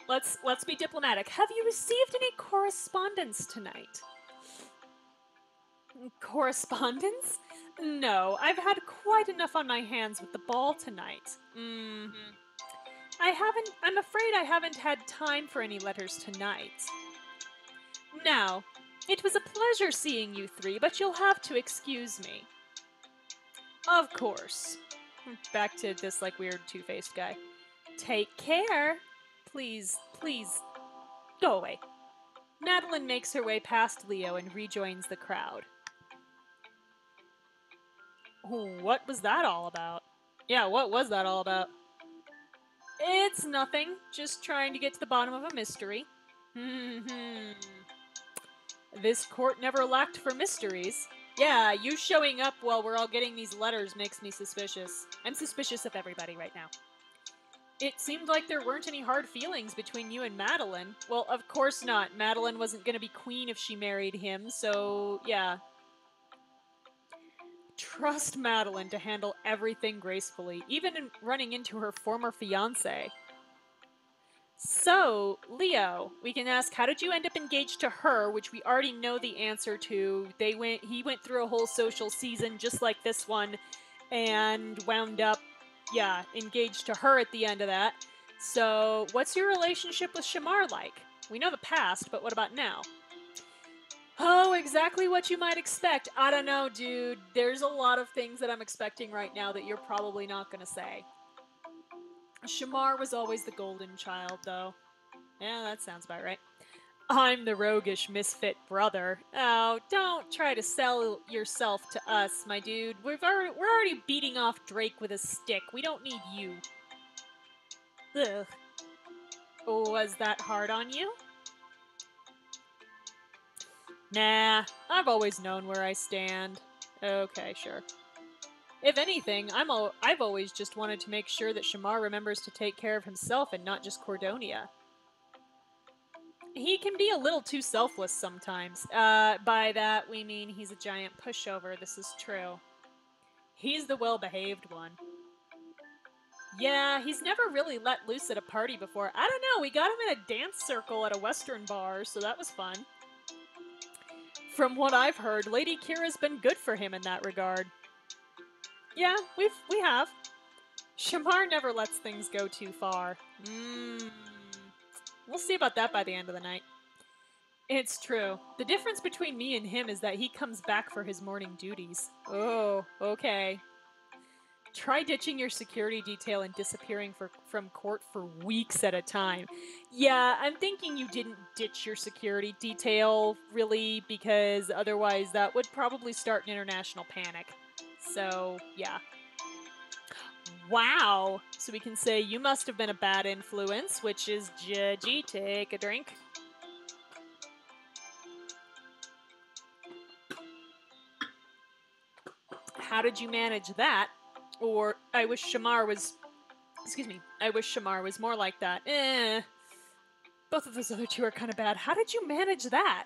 Let's be diplomatic. Have you received any correspondence tonight? Correspondence? No, I've had quite enough on my hands with the ball tonight. I'm afraid I haven't had time for any letters tonight. Now, it was a pleasure seeing you three, but you'll have to excuse me. Of course. Back to this, like, weird two-faced guy. Take care. Please, please, go away. Madeline makes her way past Leo and rejoins the crowd. What was that all about? Yeah, what was that all about? It's nothing. Just trying to get to the bottom of a mystery. This court never lacked for mysteries. Yeah, you showing up while we're all getting these letters makes me suspicious. I'm suspicious of everybody right now. It seemed like there weren't any hard feelings between you and Madeline. Well, of course not. Madeline wasn't going to be queen if she married him, so yeah. Trust Madeline to handle everything gracefully, even in running into her former fiancé. So, Leo, we can ask, how did you end up engaged to her, which we already know the answer to. He went through a whole social season just like this one, and wound up, yeah, engaged to her at the end of that. So, what's your relationship with Shamar like? We know the past, but what about now? Oh, exactly what you might expect. I don't know, dude. There's a lot of things that I'm expecting right now that you're probably not going to say. Shamar was always the golden child, though. Yeah, that sounds about right. I'm the roguish misfit brother. Oh, don't try to sell yourself to us, my dude. We're already beating off Drake with a stick. We don't need you. Ugh. Was that hard on you? Nah, I've always known where I stand. Okay, sure. If anything, I've always just wanted to make sure that Shamar remembers to take care of himself and not just Cordonia. He can be a little too selfless sometimes. By that, we mean he's a giant pushover. This is true. He's the well-behaved one. Yeah, he's never really let loose at a party before. I don't know, we got him in a dance circle at a Western bar, so that was fun. From what I've heard, Lady Kira's been good for him in that regard. Yeah, we have. Shamar never lets things go too far. We'll see about that by the end of the night. It's true. The difference between me and him is that he comes back for his morning duties. Oh, okay. Try ditching your security detail and disappearing from court for weeks at a time. Yeah, I'm thinking you didn't ditch your security detail, really, because otherwise that would probably start an international panic. So, yeah. Wow! So we can say you must have been a bad influence, which is judgy. Take a drink. How did you manage that? Or, I wish Shamar was... Excuse me. I wish Shamar was more like that. Both of those other two are kind of bad. How did you manage that?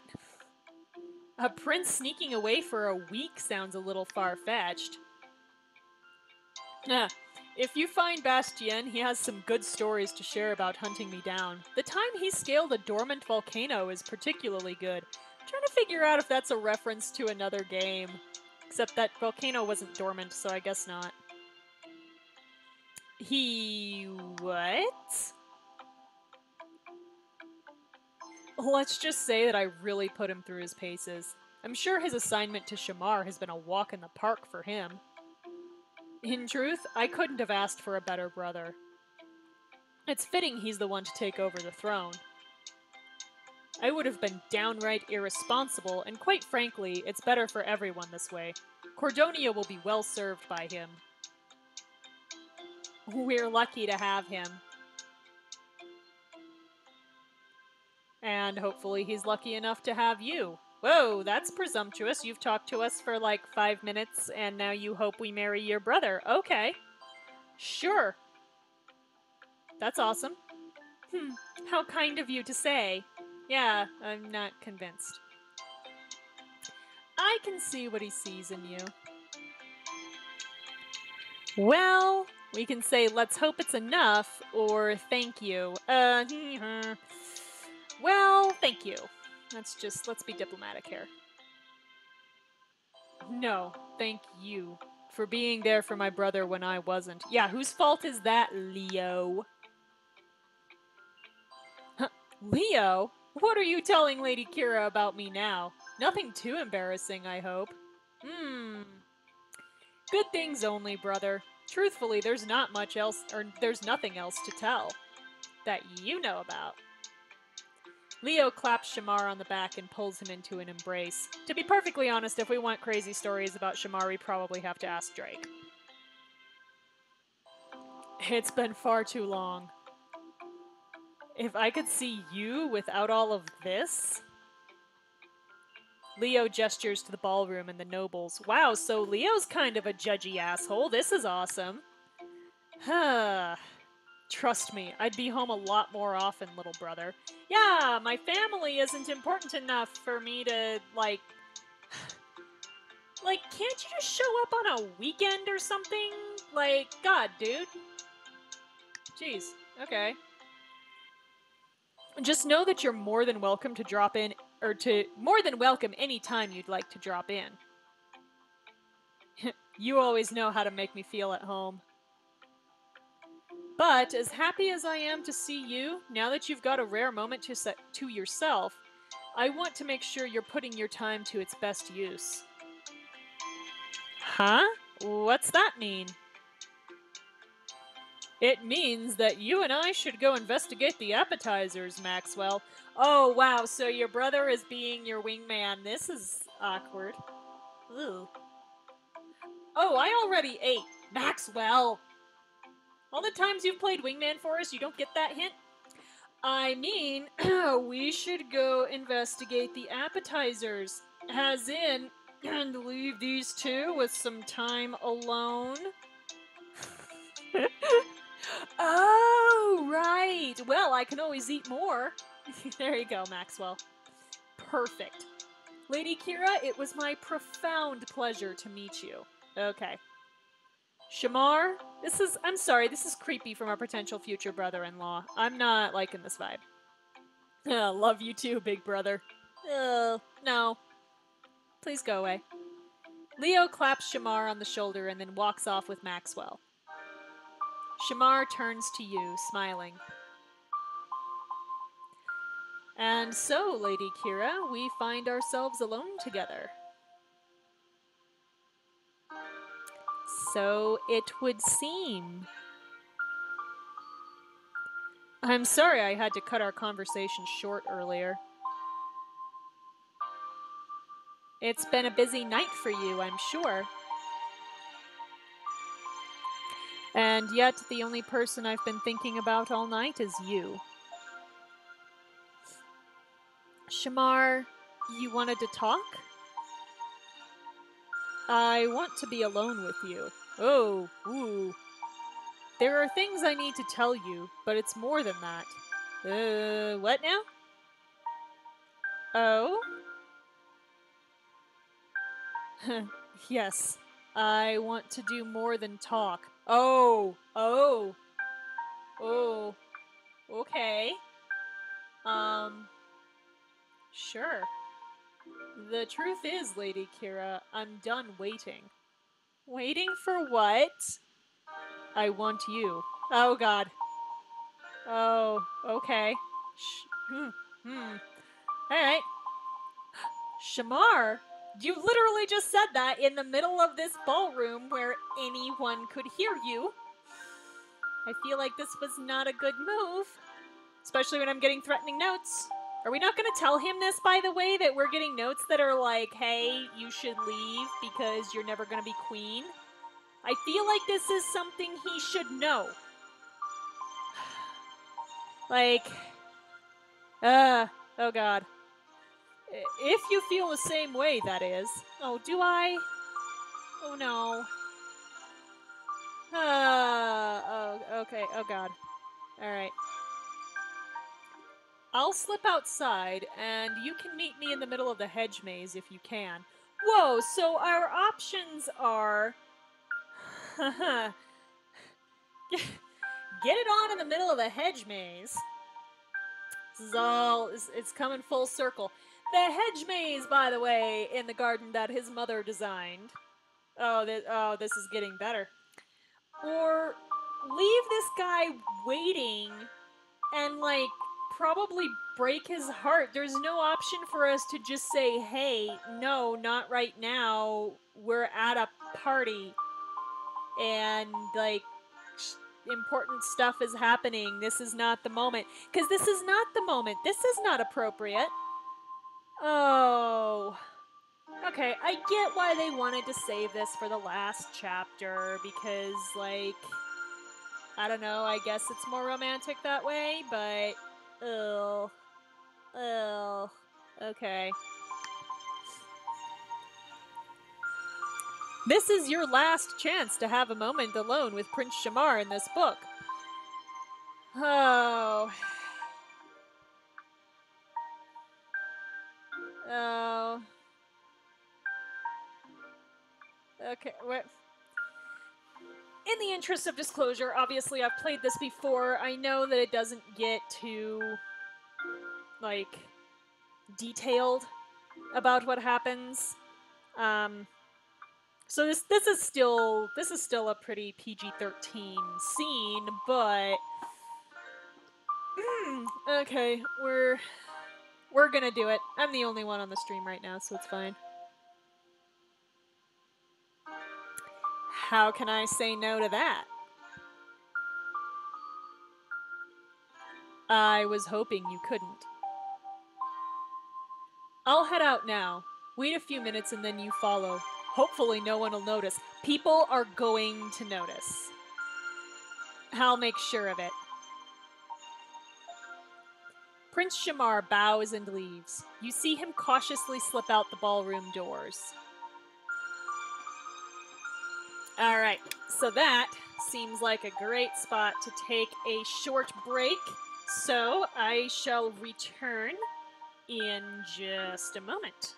A prince sneaking away for a week sounds a little far-fetched. If you find Bastien, he has some good stories to share about hunting me down. The time he scaled a dormant volcano is particularly good. I'm trying to figure out if that's a reference to another game. Except that volcano wasn't dormant, so I guess not. He... what? Let's just say that I really put him through his paces. I'm sure his assignment to Shamar has been a walk in the park for him. In truth, I couldn't have asked for a better brother. It's fitting he's the one to take over the throne. I would have been downright irresponsible, and quite frankly, it's better for everyone this way. Cordonia will be well served by him. We're lucky to have him. And hopefully he's lucky enough to have you. Whoa, that's presumptuous. You've talked to us for like 5 minutes, and now you hope we marry your brother. Okay. Sure. That's awesome. How kind of you to say. Yeah, I'm not convinced. I can see what he sees in you. Well, we can say, let's hope it's enough, or thank you. Well, thank you. Let's be diplomatic here. No, thank you for being there for my brother when I wasn't. Yeah, whose fault is that, Leo? Huh, Leo? What are you telling Lady Kira about me now? Nothing too embarrassing, I hope. Good things only, brother. Truthfully, there's not much else, or there's nothing else to tell that you know about. Leo claps Shamar on the back and pulls him into an embrace. To be perfectly honest, if we want crazy stories about Shamar, we probably have to ask Drake. It's been far too long. If I could see you without all of this... Leo gestures to the ballroom and the nobles. Wow, so Leo's kind of a judgy asshole. This is awesome. Trust me, I'd be home a lot more often, little brother. Yeah, my family isn't important enough for me to, like, can't you just show up on a weekend or something? Like, God, dude. Jeez, okay. Just know that you're more than welcome to drop in, or more than welcome any time you'd like to drop in. You always know how to make me feel at home. But as happy as I am to see you, now that you've got a rare moment to yourself, I want to make sure you're putting your time to its best use. Huh? What's that mean? It means that you and I should go investigate the appetizers, Maxwell. Oh, wow, so your brother is being your wingman. This is awkward. Ugh. Oh, I already ate. Maxwell! All the times you've played wingman for us, you don't get that hint? I mean, we should go investigate the appetizers. As in, and leave these two with some time alone. Oh, right. Well, I can always eat more. There you go, Maxwell. Perfect. Lady Kira, it was my profound pleasure to meet you. Okay. Shamar, I'm sorry, this is creepy from our potential future brother-in-law. I'm not liking this vibe. Love you too, big brother. No. Please go away. Leo claps Shamar on the shoulder and then walks off with Maxwell. Shamar turns to you, smiling. And so, Lady Kira, we find ourselves alone together. So it would seem. I'm sorry I had to cut our conversation short earlier. It's been a busy night for you, I'm sure. And yet, the only person I've been thinking about all night is you. Shamar, you wanted to talk? I want to be alone with you. Oh, ooh. There are things I need to tell you, but it's more than that. What now? Oh? Yes, I want to do more than talk. Oh, okay. Sure. The truth is, Lady Kira, I'm done waiting. Waiting for what? I want you. Oh, God. Oh, okay. Alright. Shamar, you literally just said that in the middle of this ballroom where anyone could hear you. I feel like this was not a good move. Especially when I'm getting threatening notes. Are we not going to tell him this, by the way, that we're getting notes that are like, hey, you should leave because you're never going to be queen? I feel like this is something he should know. Like, oh God. If you feel the same way, that is. Oh, do I? Oh no. Okay, oh God. Alright. I'll slip outside, and you can meet me in the middle of the hedge maze if you can. Whoa, so our options are... Get it on in the middle of the hedge maze. This is all... It's coming full circle. The hedge maze, by the way, in the garden that his mother designed. Oh, this is getting better. Or leave this guy waiting and, like, probably break his heart. There's no option for us to just say, hey, no, not right now. We're at a party. and like important stuff is happening. This is not the moment. Because this is not the moment. This is not appropriate. Oh. Okay, I get why they wanted to save this for the last chapter, because, like, I don't know, I guess it's more romantic that way, but, ugh. Ugh. Okay. This is your last chance to have a moment alone with Prince Shamar in this book. Oh. Oh. Okay, in the interest of disclosure, obviously I've played this before. I know that it doesn't get too, like, detailed about what happens. So this is still a pretty PG-13 scene, but okay, we're gonna do it. I'm the only one on the stream right now, so it's fine. How can I say no to that? I was hoping you couldn't. I'll head out now. Wait a few minutes and then you follow. Hopefully no one will notice. People are going to notice. I'll make sure of it. Prince Shamar bows and leaves. You see him cautiously slip out the ballroom doors. Alright, so that seems like a great spot to take a short break. So I shall return in just a moment.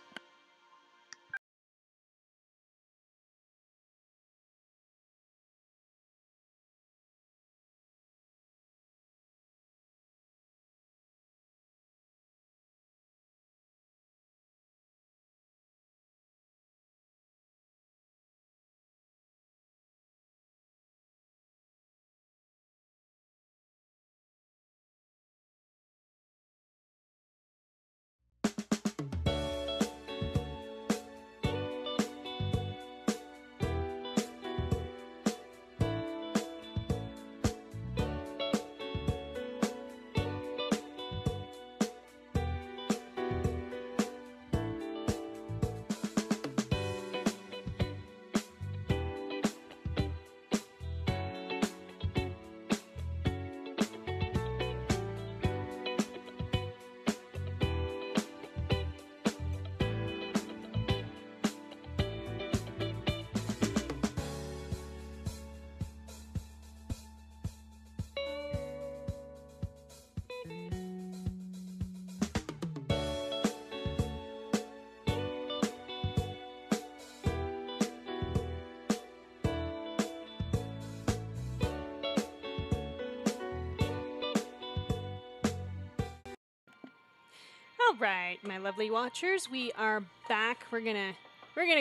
All right, my lovely watchers, we are back. We're gonna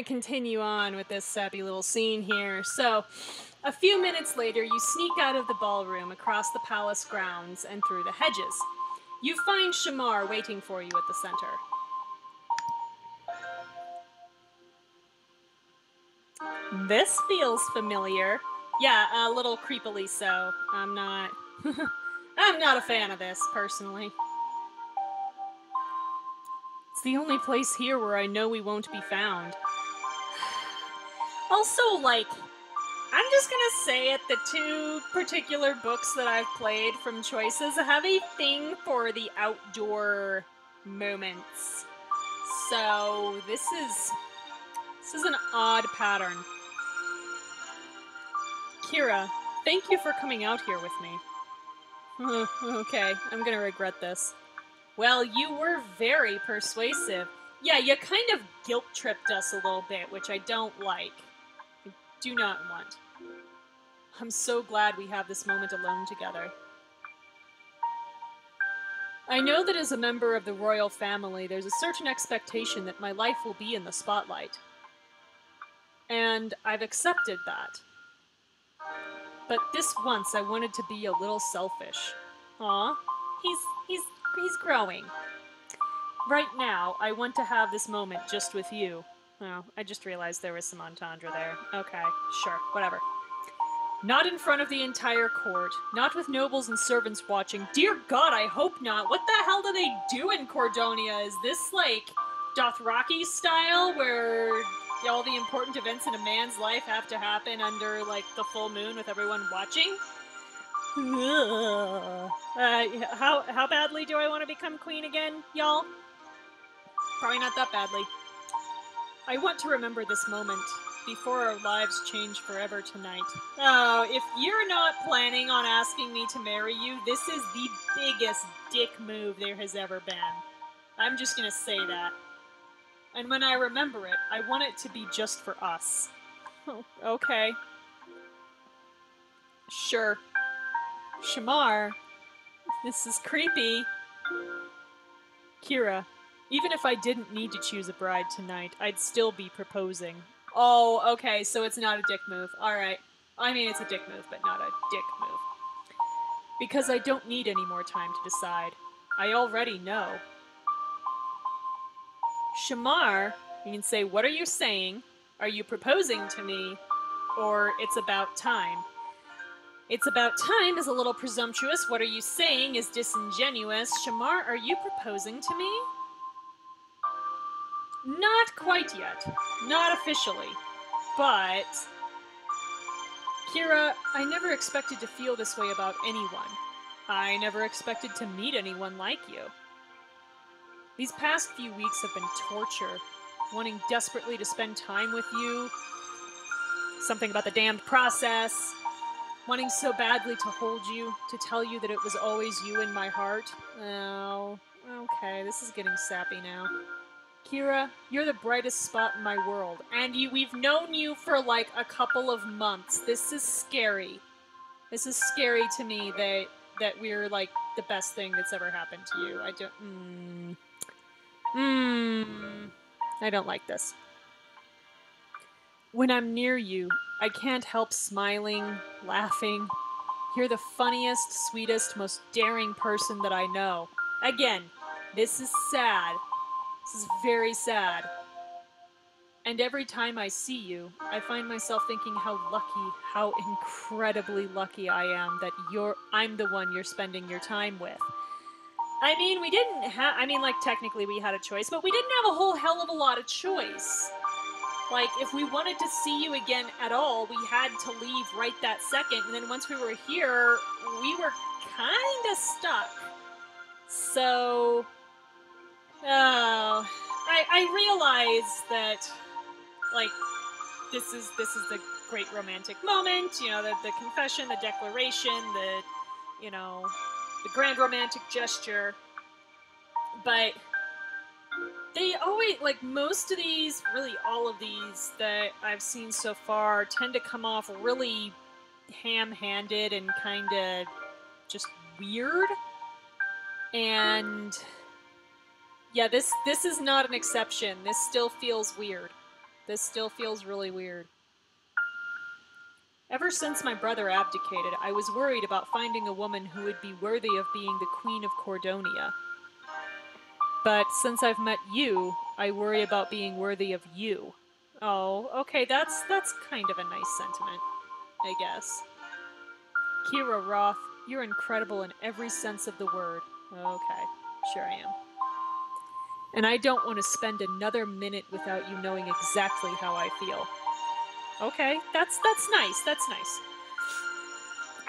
continue on with this sappy little scene here. So, a few minutes later, you sneak out of the ballroom, across the palace grounds, and through the hedges. You find Shamar waiting for you at the center. This feels familiar. Yeah, a little creepily so. I'm not a fan of this, personally. It's the only place here where I know we won't be found. Also, like, I'm just gonna say it, the two particular books that I've played from Choices have a thing for the outdoor moments. So, this is an odd pattern. Kira, thank you for coming out here with me. Okay, I'm gonna regret this. Well, you were very persuasive. Yeah, you kind of guilt-tripped us a little bit, which I don't like. I do not want. I'm so glad we have this moment alone together. I know that as a member of the royal family, there's a certain expectation that my life will be in the spotlight. And I've accepted that. But this once I wanted to be a little selfish. Aw, he's growing. Right now, I want to have this moment just with you. Oh, I just realized there was some entendre there. Okay, sure, whatever. Not in front of the entire court. Not with nobles and servants watching. Dear God, I hope not. What the hell do they do in Cordonia? Is this like Dothraki style where all the important events in a man's life have to happen under like the full moon with everyone watching? How badly do I want to become queen again, y'all? Probably not that badly. I want to remember this moment before our lives change forever tonight. Oh, if you're not planning on asking me to marry you, this is the biggest dick move there has ever been. I'm just gonna say that. And when I remember it, I want it to be just for us. Oh, okay. Sure. Shamar, this is creepy. Kira, even if I didn't need to choose a bride tonight, I'd still be proposing. Oh, okay, so it's not a dick move. Alright. I mean, it's a dick move, but not a dick move. Because I don't need any more time to decide. I already know. Shamar, you can say, what are you saying? Are you proposing to me? Or it's about time. It's about time is a little presumptuous. What are you saying is disingenuous. Shamar, are you proposing to me? Not quite yet. Not officially. But... Kira, I never expected to feel this way about anyone. I never expected to meet anyone like you. These past few weeks have been torture. Wanting desperately to spend time with you. Something about the damned process. Wanting so badly to hold you, to tell you that it was always you in my heart. Oh, okay, this is getting sappy now. Kira, you're the brightest spot in my world, and we've known you for like a couple of months. This is scary. This is scary to me that we're like the best thing that's ever happened to you. I don't like this. When I'm near you, I can't help smiling, laughing. You're the funniest, sweetest, most daring person that I know. Again, this is sad. This is very sad. And every time I see you, I find myself thinking how lucky, how incredibly lucky I am that I'm the one you're spending your time with. I mean, like, technically we had a choice, but we didn't have a whole hell of a lot of choice. Like, if we wanted to see you again at all, we had to leave right that second, and then once we were here, we were kinda stuck. So... I realize that, like, this is the great romantic moment, you know, the confession, the declaration, the grand romantic gesture, but they always, like, most of these, really all of these that I've seen so far tend to come off really ham-handed and kinda just weird, and... yeah, this is not an exception. This still feels weird. This still feels really weird. Ever since my brother abdicated, I was worried about finding a woman who would be worthy of being the Queen of Cordonia. But since I've met you, I worry about being worthy of you. Oh, okay, that's kind of a nice sentiment, I guess. Kira Roth, you're incredible in every sense of the word. Okay, sure I am. And I don't want to spend another minute without you knowing exactly how I feel. Okay, that's nice, that's nice.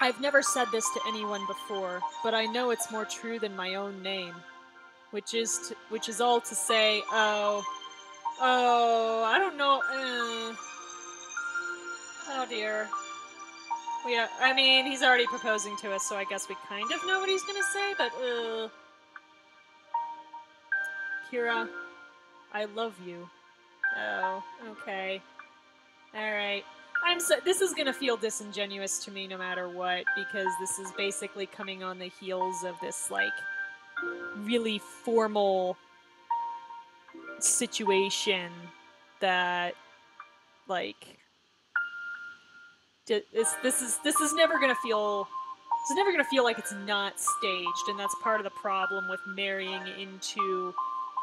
I've never said this to anyone before, but I know it's more true than my own name. Which is all to say, I don't know, oh dear. Yeah, I mean, he's already proposing to us, so I guess we kind of know what he's gonna say, but, Kira, I love you. Oh, okay. Alright. This is gonna feel disingenuous to me no matter what, because this is basically coming on the heels of this, like, really formal situation that, like, this is never gonna feel... it's never gonna feel like it's not staged, and that's part of the problem with marrying into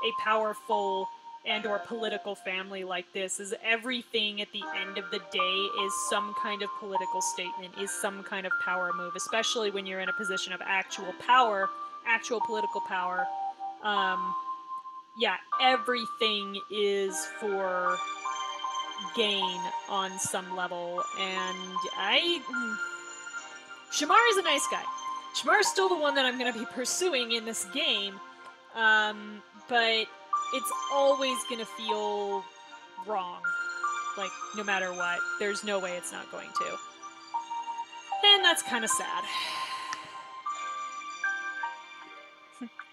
a powerful and or political family like this is everything at the end of the day is some kind of political statement, is some kind of power move, especially when you're in a position of actual power, actual political power. Yeah, everything is for gain on some level, and Shamar is a nice guy. Shamar is still the one that I'm going to be pursuing in this game, but it's always going to feel wrong, like, no matter what. There's no way it's not going to. And that's kind of sad.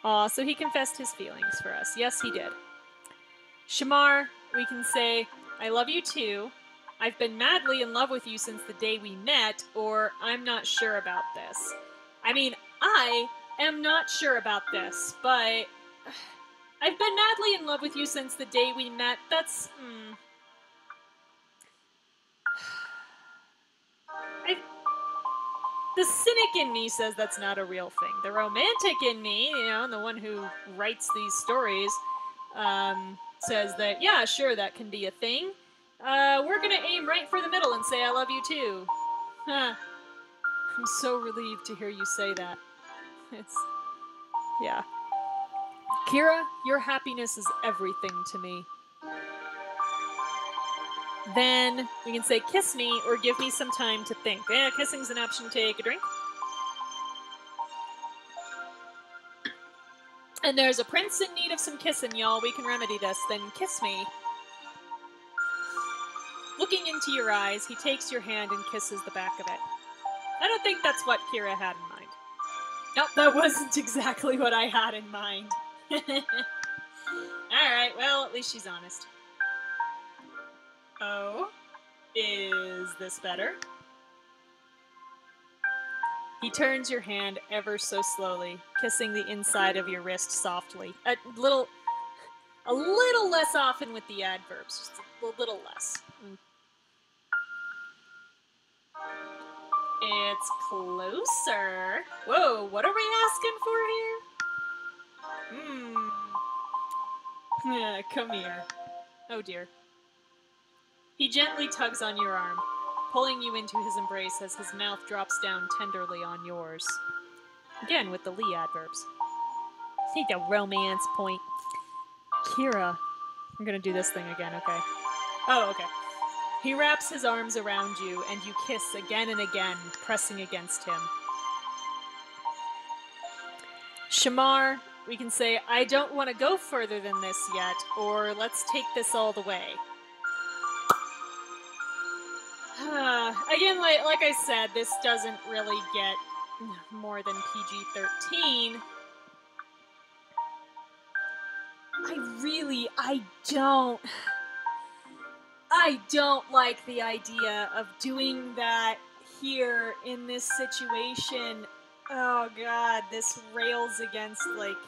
Aw, so he confessed his feelings for us. Yes, he did. Shamar, we can say, I love you too. I've been madly in love with you since the day we met, or I'm not sure about this. I mean, I am not sure about this, but I've been madly in love with you since the day we met. That's, the cynic in me says that's not a real thing. The romantic in me, you know, the one who writes these stories, says that, yeah, sure, that can be a thing. We're gonna aim right for the middle and say I love you too. Huh. I'm so relieved to hear you say that. Yeah. Kira, your happiness is everything to me. Then we can say kiss me or give me some time to think. Yeah, kissing's an option. Take a drink. And there's a prince in need of some kissing, y'all. We can remedy this. Then kiss me. Looking into your eyes, he takes your hand and kisses the back of it. I don't think that's what Kira had in mind. Nope, that wasn't exactly what I had in mind. Alright, well, at least she's honest. Oh, is this better? He turns your hand ever so slowly, kissing the inside of your wrist softly. A little less often with the adverbs, just a little less. It's closer. Whoa, what are we asking for here? Yeah, come here. Oh dear. He gently tugs on your arm, pulling you into his embrace as his mouth drops down tenderly on yours. Again, with the Lee adverbs. See the romance point. Kira. I'm gonna do this thing again, okay? Oh, okay. He wraps his arms around you, and you kiss again and again, pressing against him. Shamar, we can say, I don't want to go further than this yet, or let's take this all the way. Again, like I said, this doesn't really get more than PG-13. I don't like the idea of doing that here in this situation. Oh god, this rails against, like,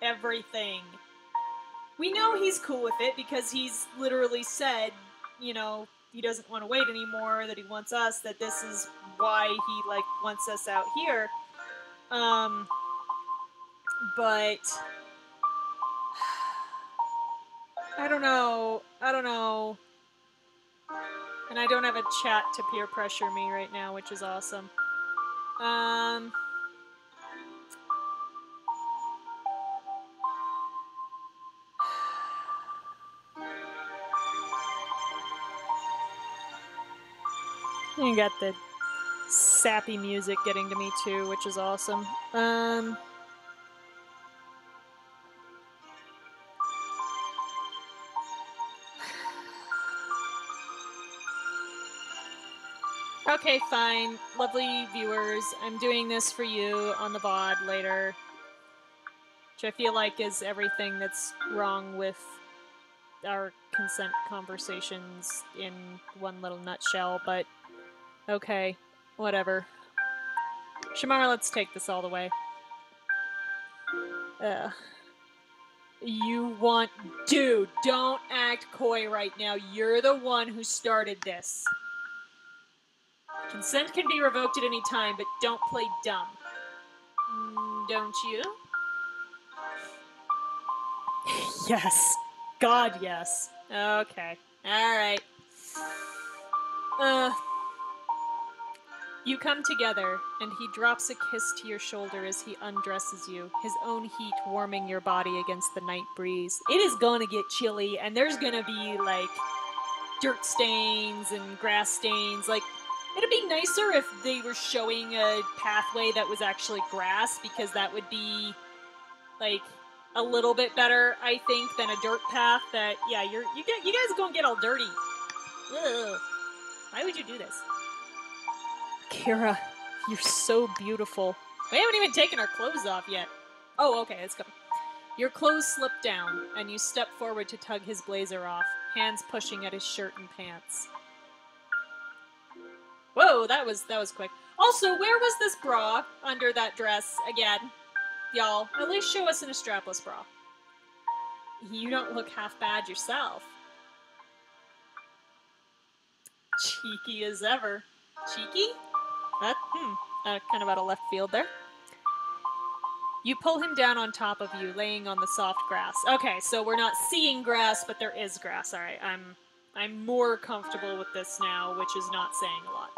everything. We know he's cool with it because he's literally said, you know, he doesn't want to wait anymore, that he wants us, that this is why he, like, wants us out here. But I don't know. And I don't have a chat to peer pressure me right now, which is awesome. You got the sappy music getting to me too, which is awesome. Okay, fine. Lovely viewers, I'm doing this for you on the VOD later. Which I feel like is everything that's wrong with our consent conversations in one little nutshell, but okay, whatever. Shamar, let's take this all the way. You want... Dude, don't act coy right now. You're the one who started this. Consent can be revoked at any time, but don't play dumb. Don't you? Yes. God, yes. Okay. Alright. You come together, and he drops a kiss to your shoulder as he undresses you, his own heat warming your body against the night breeze. It is gonna get chilly, and there's gonna be, like, dirt stains and grass stains. Like, it'd be nicer if they were showing a pathway that was actually grass, because that would be, like, a little bit better, I think, than a dirt path that, yeah, you guys are gonna get all dirty. Ugh. Why would you do this? Kira, you're so beautiful. We haven't even taken our clothes off yet. Oh, okay, it's coming. Your clothes slip down, and you step forward to tug his blazer off, hands pushing at his shirt and pants. Whoa, that was quick. Also, where was this bra under that dress again? Y'all, at least show us in a strapless bra. You don't look half bad yourself. Cheeky as ever. Cheeky? That, kind of out of left field there. You pull him down on top of you, laying on the soft grass. Okay, so we're not seeing grass, but there is grass. Alright, I'm more comfortable with this now, which is not saying a lot.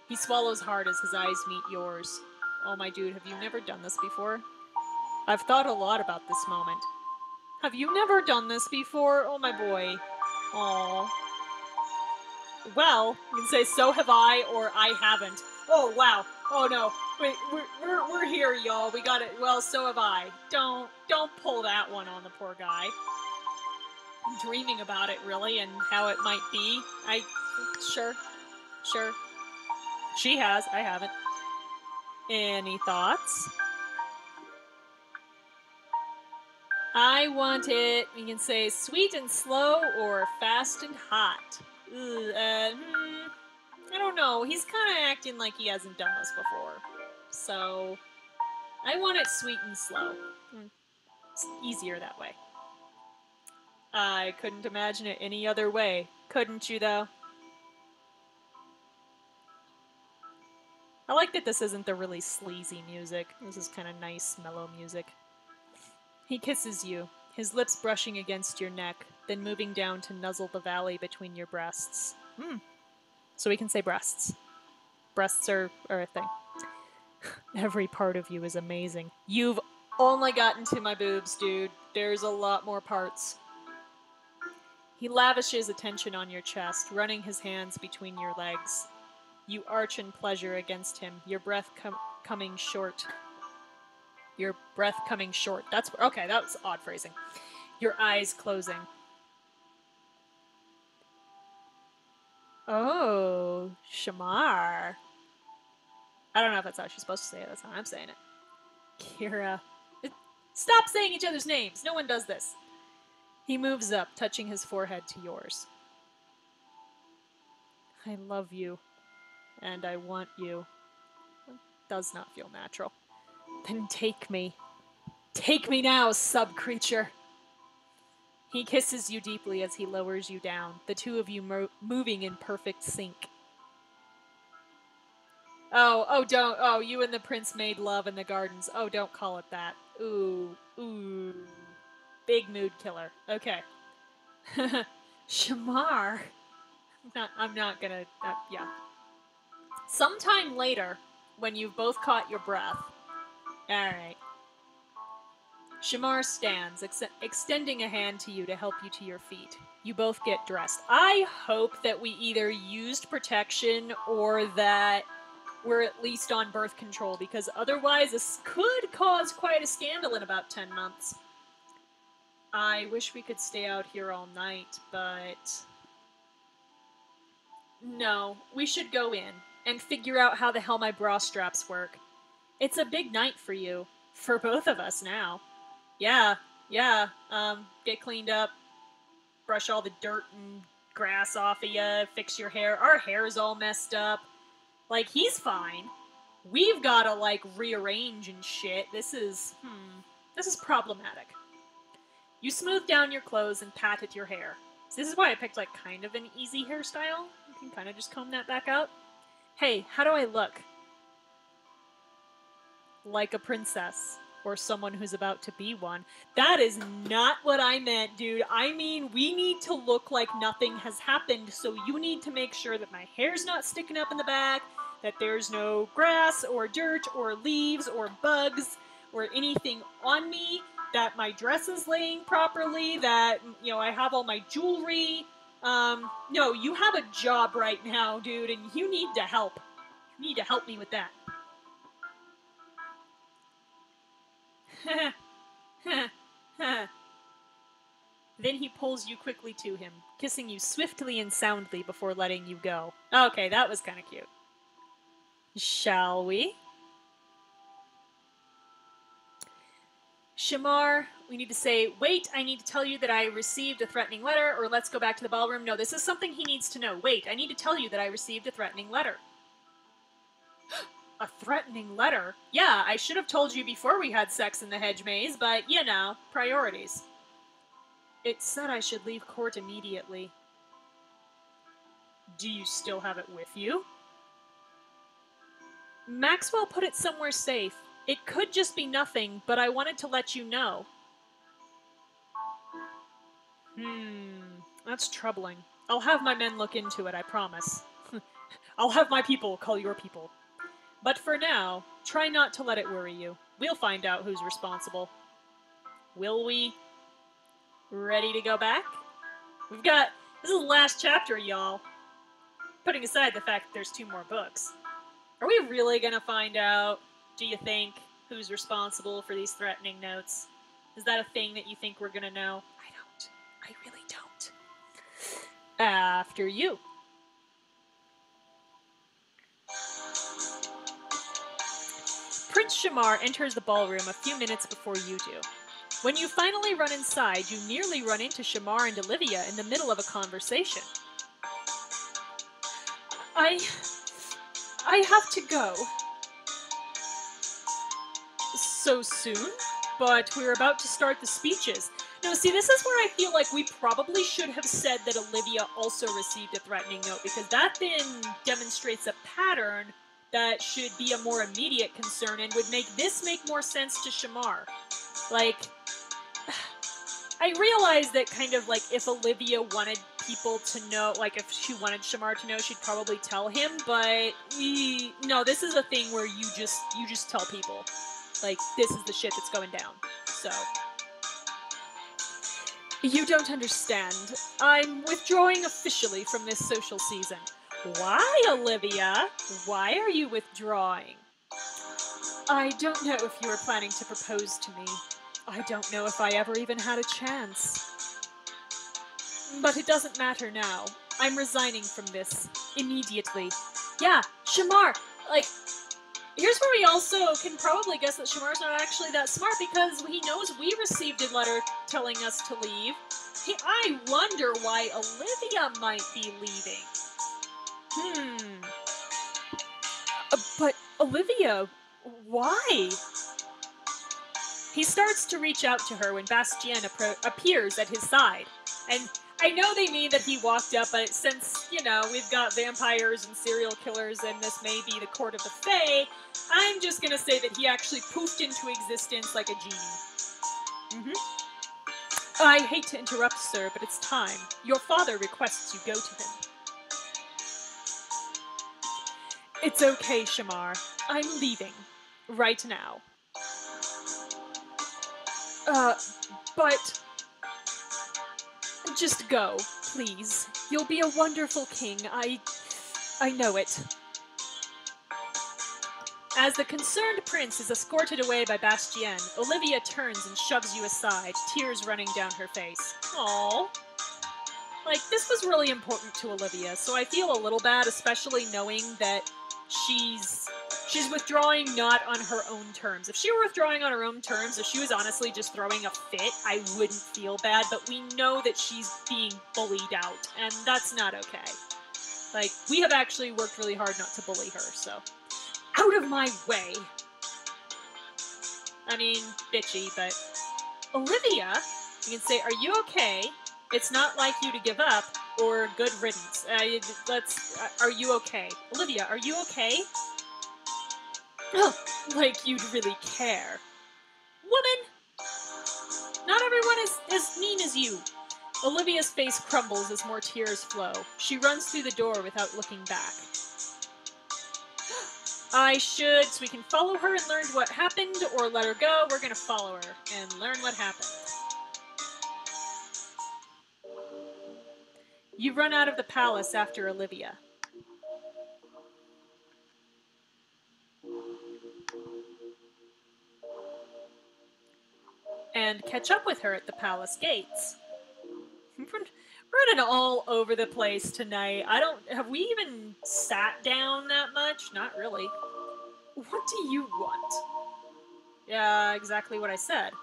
He swallows hard as his eyes meet yours. Oh my dude, have you never done this before? I've thought a lot about this moment. Have you never done this before? Oh my boy. Aww. Well, you can say so have I or I haven't. Oh wow. Oh no. Wait, we're here, y'all. We got it. Well, so have I. Don't pull that one on the poor guy. I'm dreaming about it really and how it might be. Sure. She has. I haven't. Any thoughts? I want it, you can say sweet and slow or fast and hot. I don't know. He's kind of acting like he hasn't done this before. So, I want it sweet and slow. It's easier that way. I couldn't imagine it any other way. Couldn't you, though? I like that this isn't the really sleazy music. This is kind of nice, mellow music. He kisses you, his lips brushing against your neck, then moving down to nuzzle the valley between your breasts. So we can say breasts. Breasts are a thing. Every part of you is amazing. You've only gotten to my boobs, dude. There's a lot more parts. He lavishes attention on your chest, running his hands between your legs. You arch in pleasure against him, your breath coming short. Your breath coming short. Okay, that was odd phrasing. Your eyes closing. Oh, Shamar. I don't know if that's how she's supposed to say it. That's how I'm saying it. Kira. Stop saying each other's names. No one does this. He moves up, touching his forehead to yours. I love you. And I want you. It does not feel natural. Then take me. Take me now, sub-creature. He kisses you deeply as he lowers you down, the two of you moving in perfect sync. Don't. Oh, you and the prince made love in the gardens. Oh, don't call it that. Ooh. Big mood killer. Okay. Shamar. I'm not gonna, yeah. Sometime later, when you've both caught your breath. Alright. Shamar stands, extending a hand to you to help you to your feet. You both get dressed. I hope that we either used protection or that we're at least on birth control, because otherwise this could cause quite a scandal in about 10 months. I wish we could stay out here all night, but... No, we should go in and figure out how the hell my bra straps work. It's a big night for you. For both of us now. Yeah. Get cleaned up, brush all the dirt and grass off of you, fix your hair. Our hair's all messed up. Like, he's fine. We've gotta, like, rearrange and shit. This is problematic. You smooth down your clothes and pat at your hair. So this is why I picked, like, kind of an easy hairstyle. You can kind of just comb that back out. Hey, how do I look? Like a princess. or someone who's about to be one. That is not what I meant, dude. I mean, we need to look like nothing has happened, so you need to make sure that my hair's not sticking up in the back, that there's no grass or dirt or leaves or bugs or anything on me, that my dress is laying properly, that, you know, I have all my jewelry. No, you have a job right now, dude, and you need to help. You need to help me with that. Then he pulls you quickly to him, kissing you swiftly and soundly before letting you go. Okay, that was kind of cute. Shall we? Shamar, we need to say, wait, I need to tell you that I received a threatening letter, or let's go back to the ballroom. No, this is something he needs to know. Wait, I need to tell you that I received a threatening letter. A threatening letter? Yeah, I should have told you before we had sex in the hedge maze, but, you know, priorities. It said I should leave court immediately. Do you still have it with you? Maxwell put it somewhere safe. It could just be nothing, but I wanted to let you know. That's troubling. I'll have my men look into it, I promise. I'll have my people call your people. But for now, try not to let it worry you. We'll find out who's responsible. Will we? Ready to go back? This is the last chapter, y'all. Putting aside the fact that there's 2 more books. Are we really gonna find out, do you think, who's responsible for these threatening notes? Is that a thing that you think we're gonna know? I don't. I really don't. After you. Prince Shamar enters the ballroom a few minutes before you do. When you finally run inside, you nearly run into Shamar and Olivia in the middle of a conversation. I have to go. So soon? But we're about to start the speeches. No, see, this is where I feel like we probably should have said that Olivia also received a threatening note, because that then demonstrates a pattern that should be a more immediate concern and would make this make more sense to Shamar. Like, I realize that kind of like if Olivia wanted people to know, like if she wanted Shamar to know, she'd probably tell him, but no, this is a thing where you just tell people. Like, this is the shit that's going down. So. You don't understand. I'm withdrawing officially from this social season. Why, Olivia? Why are you withdrawing? I don't know if you were planning to propose to me. I don't know if I ever even had a chance. But it doesn't matter now. I'm resigning from this. Immediately. Yeah, Shamar! Like, here's where we also can probably guess that Shamar's not actually that smart, because he knows we received a letter telling us to leave. Hey, I wonder why Olivia might be leaving. But Olivia, why? He starts to reach out to her when Bastien appears at his side. And I know they mean that he walked up, but since, you know, we've got vampires and serial killers and this may be the court of the Fae, I'm just gonna say that he actually poofed into existence like a genie. I hate to interrupt, sir, but it's time. Your father requests you go to him. It's okay, Shamar. I'm leaving. Right now. But... Just go, please. You'll be a wonderful king. I know it. As the concerned prince is escorted away by Bastien, Olivia turns and shoves you aside, tears running down her face. Aww. Like, this was really important to Olivia, so I feel a little bad, especially knowing that she's withdrawing not on her own terms. If she were withdrawing on her own terms, if she was honestly just throwing a fit, I wouldn't feel bad, but we know that she's being bullied out, and that's not okay. Like, we have actually worked really hard not to bully her, so... Out of my way! I mean, bitchy, but... Olivia, you can say, are you okay? It's not like you to give up, or good riddance. Are you okay? Olivia, are you okay? Like you'd really care. Woman! Not everyone is as mean as you. Olivia's face crumbles as more tears flow. She runs through the door without looking back. I should, so we can follow her and learn what happened, or let her go. We're gonna follow her and learn what happened. You run out of the palace after Olivia. And catch up with her at the palace gates. We're running all over the place tonight. Have we even sat down that much? Not really. What do you want? Yeah, exactly what I said.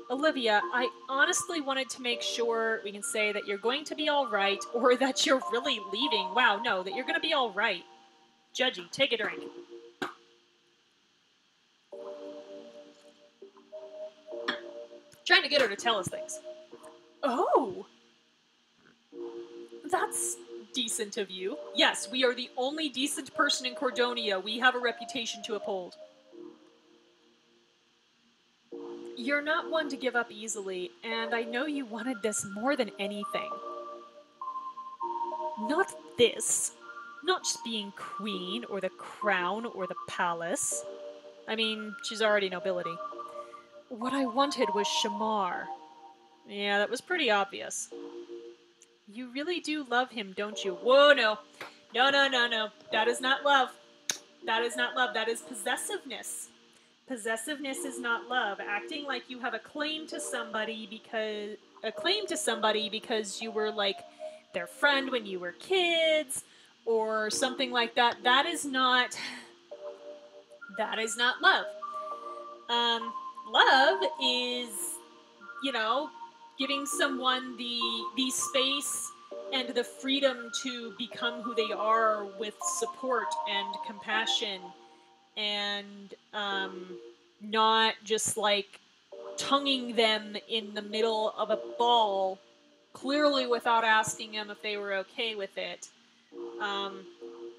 Olivia, I honestly wanted to make sure we can say that you're going to be alright, or that you're really leaving. Wow, no, that you're going to be alright. Judgy, take a drink. Trying to get her to tell us things. Oh! That's decent of you. Yes, we are the only decent person in Cordonia. We have a reputation to uphold. You're not one to give up easily, and I know you wanted this more than anything. Not this. Not just being queen, or the crown, or the palace. I mean, she's already nobility. What I wanted was Shamar. Yeah, that was pretty obvious. You really do love him, don't you? Whoa, no. No, no, no, no. That is not love. That is not love. That is possessiveness. Possessiveness is not love. Acting like you have a claim to somebody because you were like their friend when you were kids or something like that. That is not love. Love is, giving someone the space and the freedom to become who they are with support and compassion, and not just like tonguing them in the middle of a ball, clearly without asking them if they were okay with it.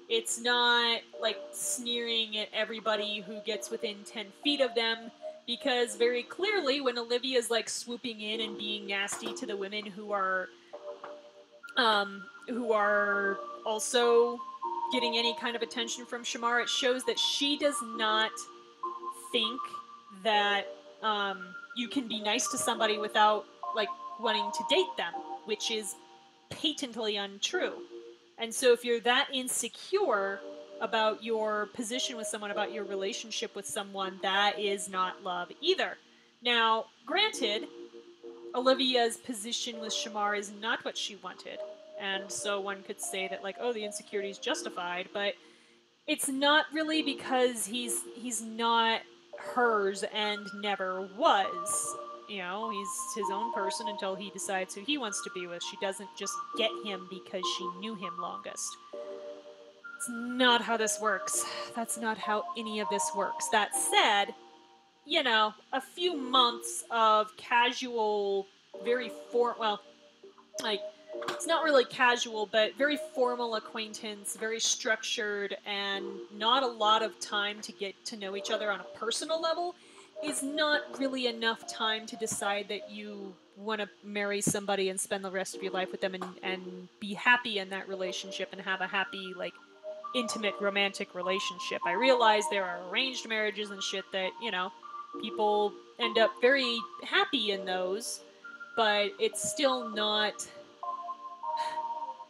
It's not like sneering at everybody who gets within 10 feet of them, because very clearly when Olivia's like swooping in and being nasty to the women who are also getting any kind of attention from Shamar, it shows that she does not think that you can be nice to somebody without like wanting to date them, which is patently untrue. And so if you're that insecure about your position with someone, about your relationship with someone, that is not love either. Now, granted, Olivia's position with Shamar is not what she wanted. And so one could say that, like, oh, the insecurity is justified, but it's not really, because he's not hers and never was. He's his own person until he decides who he wants to be with. She doesn't just get him because she knew him longest. It's not how this works. That's not how any of this works. That said, a few months of casual, it's not really casual, but very formal acquaintance, very structured, and not a lot of time to get to know each other on a personal level is not really enough time to decide that you want to marry somebody and spend the rest of your life with them and be happy in that relationship and have a happy, like, intimate romantic relationship. I realize there are arranged marriages and shit that, people end up very happy in those, but it's still not...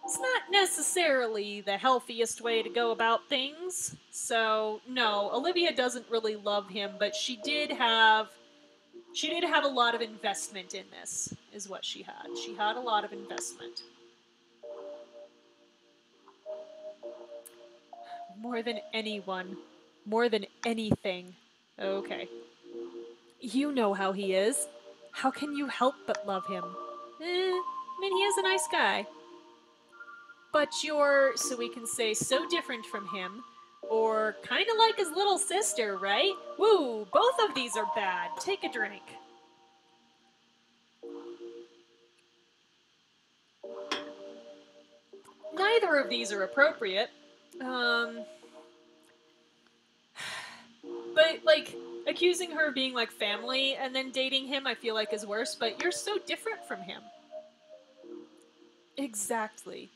It's not necessarily the healthiest way to go about things. So, no, Olivia doesn't really love him, but she did have a lot of investment in this, is what she had. She had a lot of investment. More than anyone. More than anything. Okay. You know how he is. How can you help but love him? I mean, he is a nice guy. But you're, so we can say, so different from him, or kind of like his little sister, right? Woo, both of these are bad. Take a drink. Neither of these are appropriate. But, like, Accusing her of being like family and then dating him, I feel like is worse, but you're so different from him. Exactly.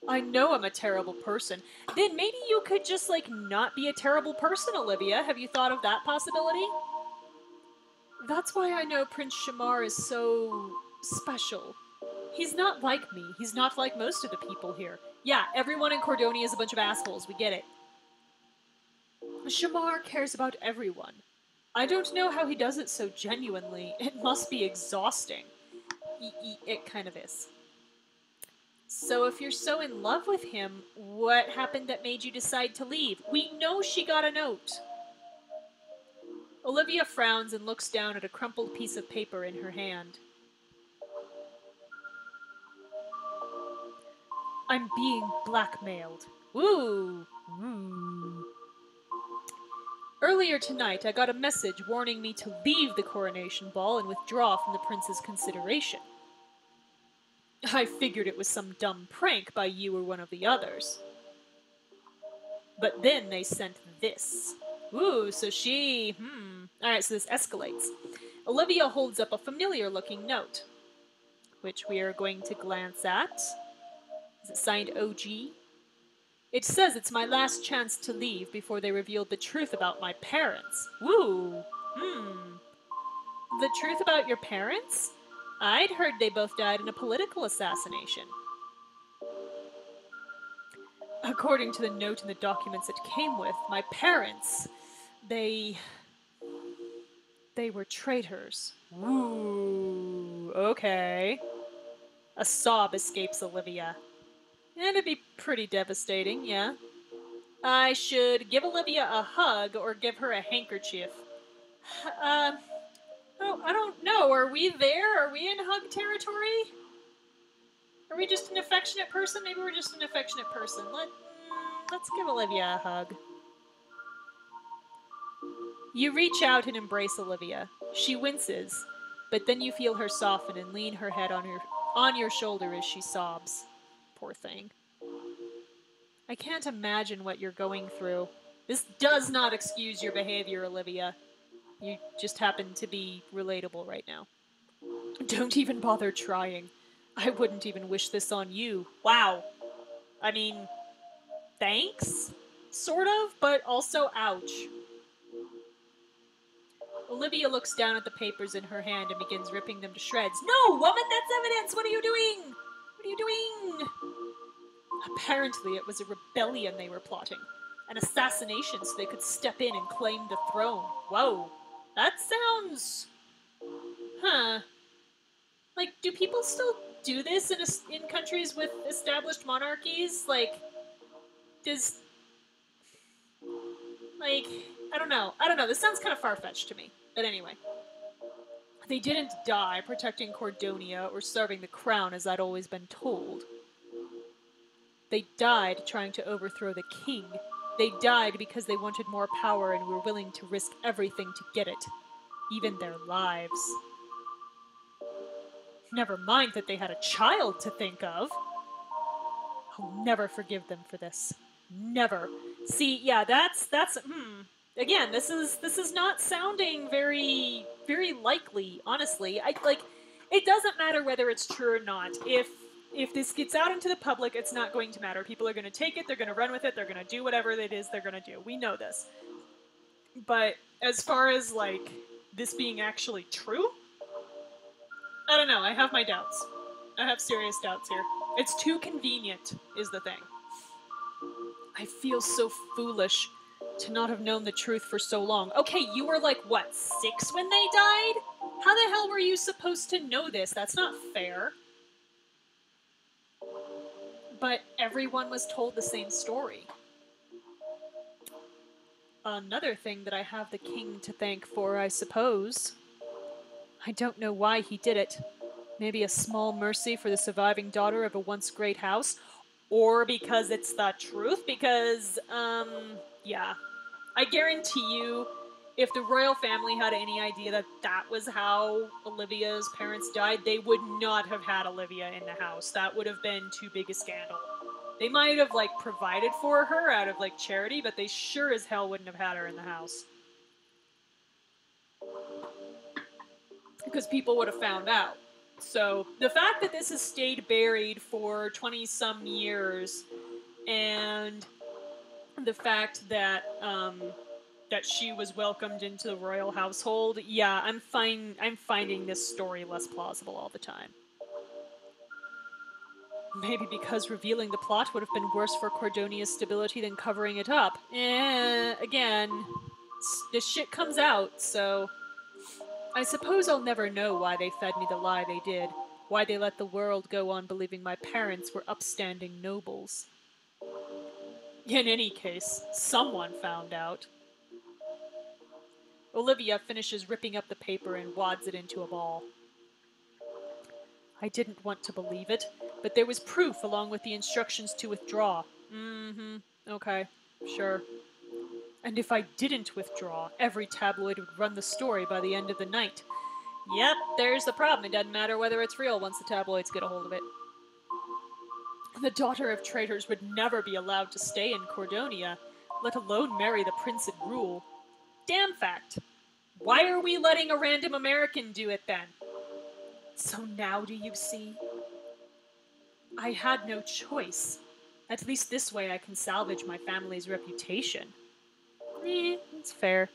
I know I'm a terrible person. Then maybe you could just, like, not be a terrible person, Olivia. Have you thought of that possibility? That's why I know Prince Shamar is so special. He's not like me. He's not like most of the people here. Yeah, everyone in Cordonia is a bunch of assholes. We get it. Shamar cares about everyone. I don't know how he does it so genuinely. It must be exhausting. It kind of is. So if you're so in love with him, what happened that made you decide to leave? We know she got a note. Olivia frowns and looks down at a crumpled piece of paper in her hand. I'm being blackmailed. Ooh. Earlier tonight, I got a message warning me to leave the coronation ball and withdraw from the prince's consideration. I figured it was some dumb prank by you or one of the others. But then they sent this. Ooh, so she... Alright, so this escalates. Olivia holds up a familiar-looking note, which we are going to glance at. Is it signed OG? It says it's my last chance to leave before they revealed the truth about my parents. Woo! The truth about your parents? I'd heard they both died in a political assassination. According to the note in the documents it came with, my parents, they were traitors. Ooh, okay. A sob escapes Olivia. And it'd be pretty devastating, yeah. I should give Olivia a hug or give her a handkerchief. I don't know. Are we there? Are we in hug territory? Are we just an affectionate person? Maybe we're just an affectionate person. Let's give Olivia a hug. You reach out and embrace Olivia. She winces, but then you feel her soften and lean her head on your shoulder as she sobs. Poor thing. I can't imagine what you're going through. This does not excuse your behavior, Olivia. You just happen to be relatable right now. Don't even bother trying. I wouldn't even wish this on you. Wow. I mean, thanks? Sort of, but also ouch. Olivia looks down at the papers in her hand and begins ripping them to shreds. No, woman, that's evidence! What are you doing? What are you doing? Apparently it was a rebellion they were plotting. An assassination so they could step in and claim the throne. Whoa. That sounds... Huh. Like, do people still do this in countries with established monarchies? Like, does... Like, I don't know. This sounds kind of far-fetched to me. But anyway. They didn't die protecting Cordonia or serving the crown, as I'd always been told. They died trying to overthrow the king. They died because they wanted more power and were willing to risk everything to get it. Even their lives. Never mind that they had a child to think of. I'll never forgive them for this. Never. See, yeah, that's again, this is not sounding very likely, honestly. It doesn't matter whether it's true or not. If this gets out into the public, it's not going to matter. People are going to take it, they're going to run with it, they're going to do whatever it is they're going to do. We know this. But as far as, like, this being actually true, I don't know, I have my doubts. I have serious doubts here. It's too convenient, is the thing. I feel so foolish to not have known the truth for so long. Okay, you were like, what, 6 when they died? How the hell were you supposed to know this? That's not fair. But everyone was told the same story. Another thing that I have the king to thank for, I suppose. I don't know why he did it. Maybe a small mercy for the surviving daughter of a once great house. Or because it's the truth. Because, yeah. I guarantee you, if the royal family had any idea that that was how Olivia's parents died, they would not have had Olivia in the house. That would have been too big a scandal. They might have, like, provided for her out of, like, charity, but they sure as hell wouldn't have had her in the house. because people would have found out. So the fact that this has stayed buried for 20-some years, and the fact that that she was welcomed into the royal household, yeah, I'm finding this story less plausible all the time. Maybe because revealing the plot would have been worse for Cordonia's stability than covering it up. Again, this shit comes out, so I suppose I'll never know why they fed me the lie they did, why they let the world go on believing my parents were upstanding nobles. In any case, someone found out. Olivia finishes ripping up the paper and wads it into a ball. I didn't want to believe it, but there was proof along with the instructions to withdraw. Okay, sure. And if I didn't withdraw, every tabloid would run the story by the end of the night. Yep, there's the problem. It doesn't matter whether it's real once the tabloids get a hold of it. The daughter of traitors would never be allowed to stay in Cordonia, let alone marry the prince and rule. Damn fact. Why are we letting a random American do it then? So now do you see? I had no choice. At least this way I can salvage my family's reputation. It's fair.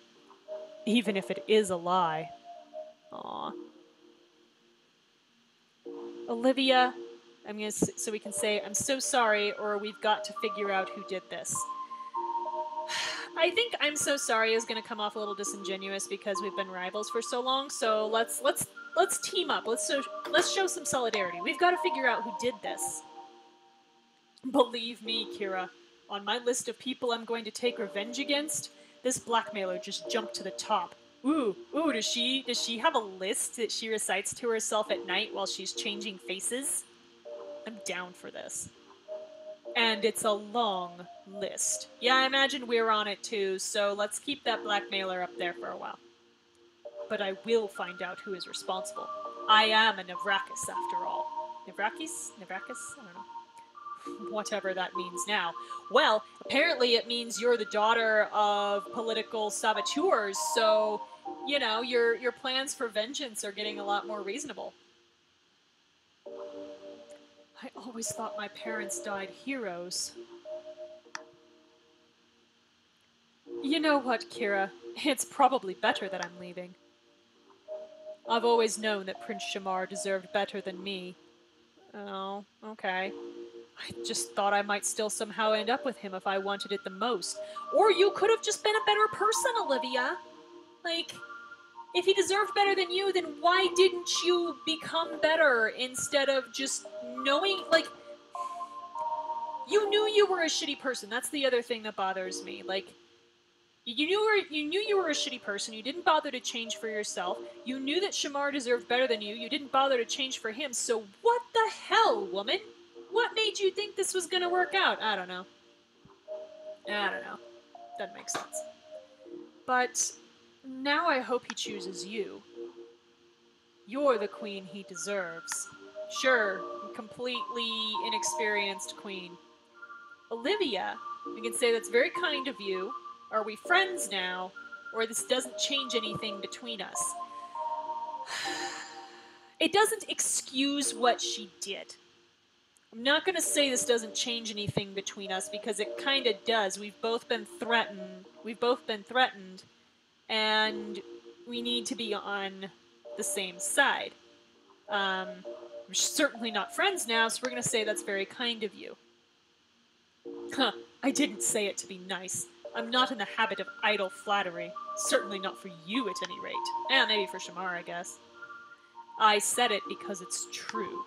Even if it is a lie. Aw. Olivia, so we can say, I'm so sorry, or we've got to figure out who did this. I think I'm so sorry is going to come off a little disingenuous because we've been rivals for so long. So let's team up. Let's show some solidarity. We've got to figure out who did this. Believe me, Kira, on my list of people I'm going to take revenge against, this blackmailer just jumped to the top. Ooh, does she have a list that she recites to herself at night while she's changing faces? I'm down for this. And it's a long list. Yeah, I imagine we're on it too, so let's keep that blackmailer up there for a while. But I will find out who is responsible. I am a Navrakis, after all. Navrakis? I don't know. Whatever that means now. Well, apparently it means you're the daughter of political saboteurs, so, you know, your plans for vengeance are getting a lot more reasonable. I always thought my parents died heroes. You know what, Kira? It's probably better that I'm leaving. I've always known that Prince Shamar deserved better than me. Oh, okay. I just thought I might still somehow end up with him if I wanted it the most. Or you could have just been a better person, Olivia. Like, if he deserved better than you, then why didn't you become better instead of just knowing, like, you knew you were a shitty person. That's the other thing that bothers me. Like, you knew you were a shitty person. You didn't bother to change for yourself. You knew that Shamar deserved better than you. You didn't bother to change for him. So what the hell, woman? What made you think this was gonna work out? I don't know. Doesn't make sense. But now I hope he chooses you. You're the queen he deserves. Sure, completely inexperienced queen. Olivia, we can say that's very kind of you. Are we friends now? Or this doesn't change anything between us? It doesn't excuse what she did. I'm not going to say this doesn't change anything between us because it kind of does. We've both been threatened. And we need to be on the same side. We're certainly not friends now, so we're going to say that's very kind of you. Huh, I didn't say it to be nice. I'm not in the habit of idle flattery. Certainly not for you, at any rate. And maybe for Shamar, I guess. I said it because it's true.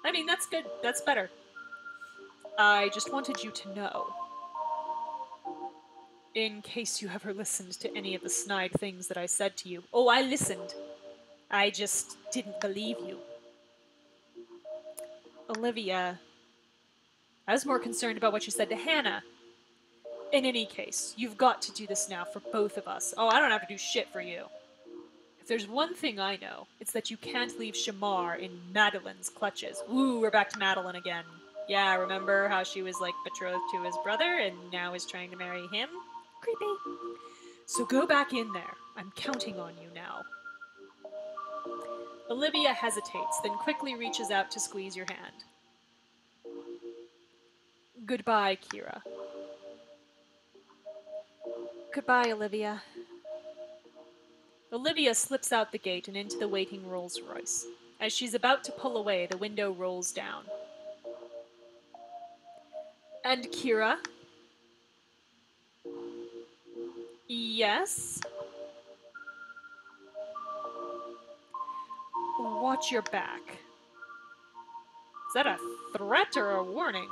I mean, that's good. That's better. I just wanted you to know. In case you ever listened to any of the snide things that I said to you. Oh, I listened. I just didn't believe you. Olivia, I was more concerned about what you said to Hannah. In any case, you've got to do this now for both of us. Oh, I don't have to do shit for you. If there's one thing I know, it's that you can't leave Shamar in Madeline's clutches. Ooh, we're back to Madeline again. Yeah, remember how she was, like, betrothed to his brother and now is trying to marry him? Creepy. So go back in there. I'm counting on you now. Olivia hesitates, then quickly reaches out to squeeze your hand. Goodbye, Kira. Goodbye, Olivia. Olivia slips out the gate and into the waiting Rolls-Royce. As she's about to pull away, the window rolls down. And Kira? Yes? Watch your back. Is that a threat or a warning?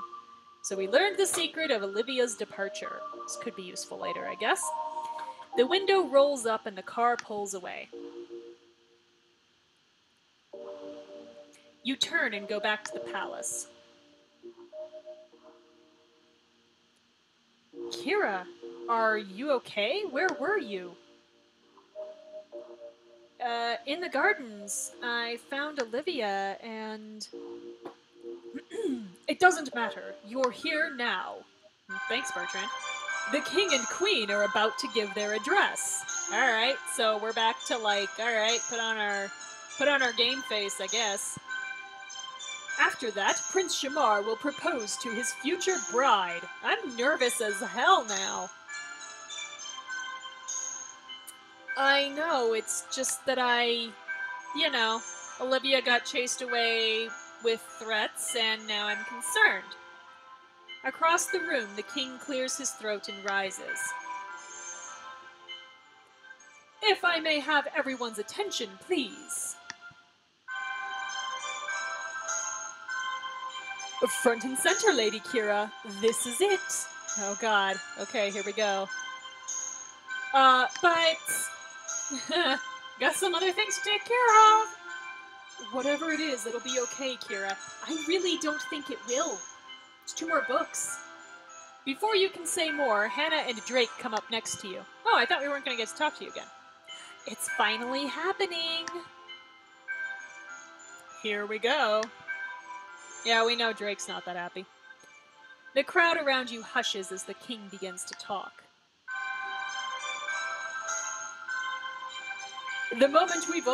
So we learned the secret of Olivia's departure. This could be useful later, I guess. The window rolls up and the car pulls away. You turn and go back to the palace. Kira, are you okay? Where were you? In the gardens. I found Olivia and... It doesn't matter. You're here now. Thanks, Bertrand. The king and queen are about to give their address. Alright, so we're back to alright, put on our game face, I guess. After that, Prince Shamar will propose to his future bride. I'm nervous as hell now. I know, it's just that Olivia got chased away with threats, and now I'm concerned. Across the room, the king clears his throat and rises. If I may have everyone's attention, please. Front and center, Lady Kira. This is it. Oh god. Okay, here we go. But... got some other things to take care of. Whatever it is, it'll be okay, Kira. I really don't think it will. It's 2 more books. Before you can say more, Hannah and Drake come up next to you. Oh, I thought we weren't going to get to talk to you again. It's finally happening. Here we go. Yeah, we know Drake's not that happy. The crowd around you hushes as the king begins to talk. The moment we've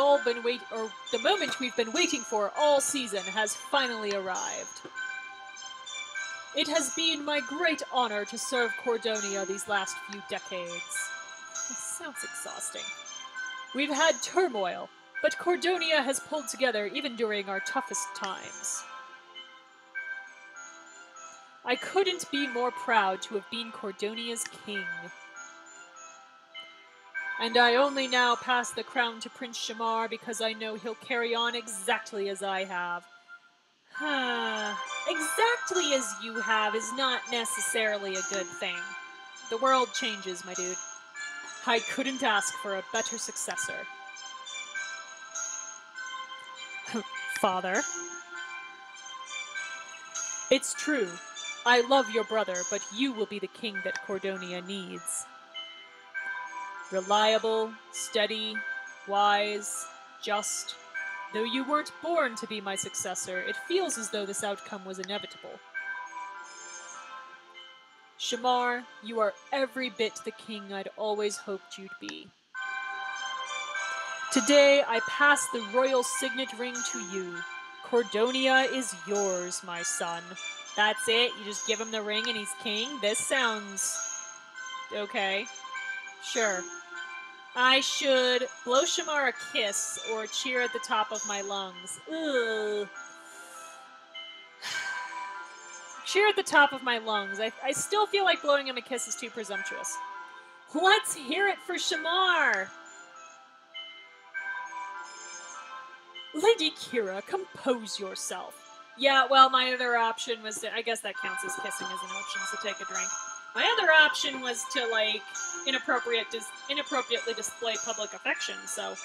been waiting for all season has finally arrived. It has been my great honor to serve Cordonia these last few decades. This sounds exhausting. We've had turmoil, but Cordonia has pulled together even during our toughest times. I couldn't be more proud to have been Cordonia's king. And I only now pass the crown to Prince Shamar because I know he'll carry on exactly as I have. Exactly as you have is not necessarily a good thing. The world changes, my dude. I couldn't ask for a better successor. Father? It's true. I love your brother, but you will be the king that Cordonia needs. Reliable, steady, wise, just. Though you weren't born to be my successor, it feels as though this outcome was inevitable. Shamar, you are every bit the king I'd always hoped you'd be. Today, I pass the royal signet ring to you. Cordonia is yours, my son. That's it? You just give him the ring and he's king? This sounds... okay. Sure. I should blow Shamar a kiss or cheer at the top of my lungs. Ugh. Cheer at the top of my lungs. I still feel like blowing him a kiss is too presumptuous. Let's hear it for Shamar! Lady Kira, compose yourself. Yeah, well, my other option was to... I guess that counts as kissing as an option, so take a drink. My other option was to, inappropriately display public affection, so...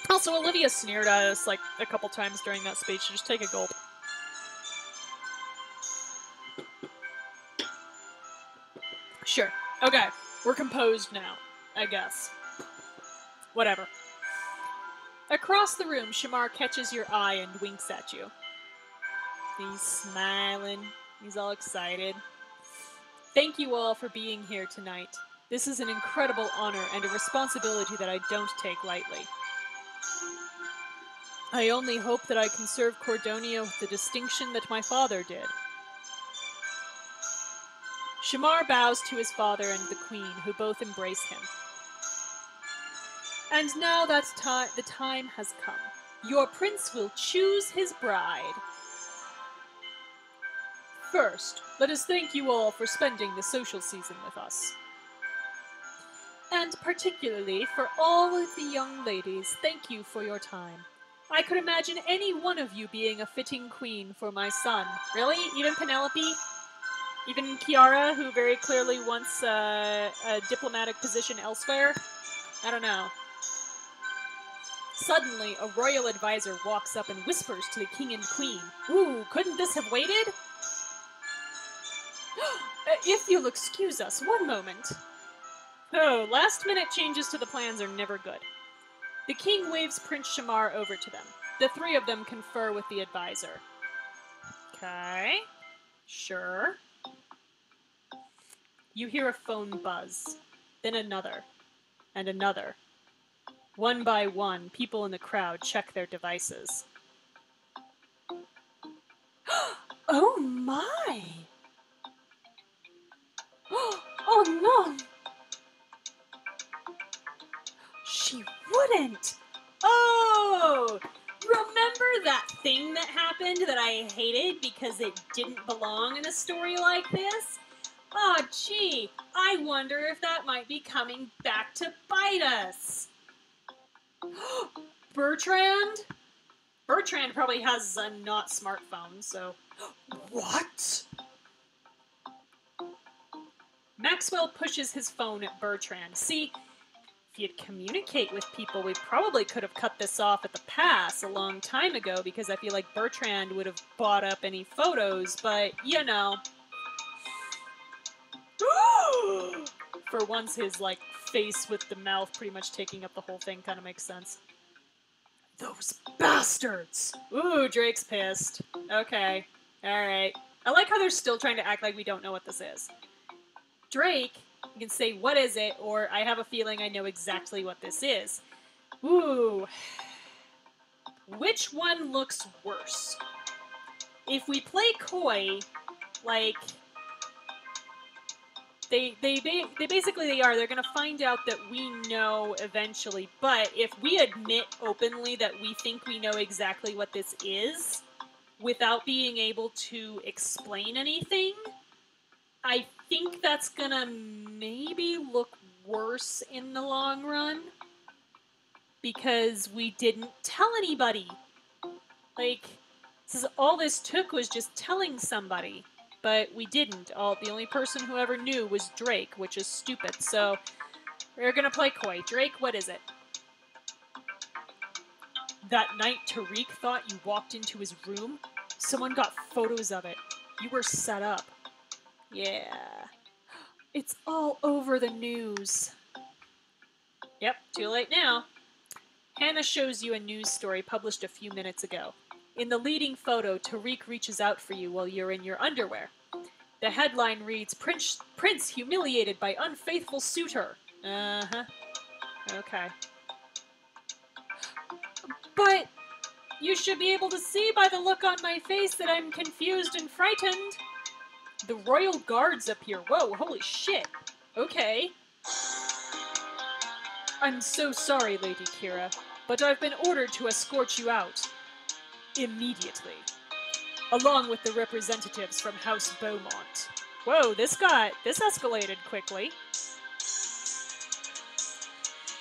Also, Olivia sneered at us, a couple times during that speech, so just take a gulp. Sure. Okay. We're composed now, I guess. Whatever. Across the room, Shamar catches your eye and winks at you. He's smiling. He's all excited. Thank you all for being here tonight. This is an incredible honor and a responsibility that I don't take lightly. I only hope that I can serve Cordonia with the distinction that my father did. Shamar bows to his father and the queen, who both embrace him. And now the time has come. Your prince will choose his bride. First, let us thank you all for spending the social season with us. And particularly for all of the young ladies, thank you for your time. I could imagine any one of you being a fitting queen for my son. Really? Even Penelope? Even Kiara, who very clearly wants a diplomatic position elsewhere? I don't know. Suddenly, a royal advisor walks up and whispers to the king and queen. Ooh, couldn't this have waited? If you'll excuse us, one moment. Oh, last-minute changes to the plans are never good. The king waves Prince Shamar over to them. The three of them confer with the advisor. Okay. Sure. You hear a phone buzz. Then another. And another. One by one, people in the crowd check their devices. Oh my! Oh no! She wouldn't! Oh! Remember that thing that happened that I hated because it didn't belong in a story like this? Oh, gee, I wonder if that might be coming back to bite us. Bertrand? Bertrand probably has a not smartphone, so... What? Maxwell pushes his phone at Bertrand. See, if you'd communicate with people, we probably could have cut this off at the pass a long time ago, because I feel like Bertrand would have bought up any photos, but, you know. For once, his, like, face with the mouth pretty much taking up the whole thing kind of makes sense. Those bastards! Ooh, Drake's pissed. Okay. Alright. I like how they're still trying to act like we don't know what this is. Drake, you can say, what is it? Or, I have a feeling I know exactly what this is. Ooh. Which one looks worse? If we play coy, like... They basically are. They're going to find out that we know eventually. But if we admit openly that we think we know exactly what this is, without being able to explain anything, I think that's going to maybe look worse in the long run. Because we didn't tell anybody. Like, all this took was just telling somebody. But we didn't. The only person who ever knew was Drake, which is stupid. So, we're gonna play coy. Drake, what is it? That night Tariq thought you walked into his room? Someone got photos of it. You were set up. Yeah. It's all over the news. Yep, too late now. Hannah shows you a news story published a few minutes ago. In the leading photo, Tariq reaches out for you while you're in your underwear. The headline reads, Prince humiliated by unfaithful suitor. Uh-huh. Okay. But you should be able to see by the look on my face that I'm confused and frightened. The royal guards appear. Whoa, holy shit. Okay. I'm so sorry, Lady Kira, but I've been ordered to escort you out. Immediately. Along with the representatives from House Beaumont. Whoa, this escalated quickly.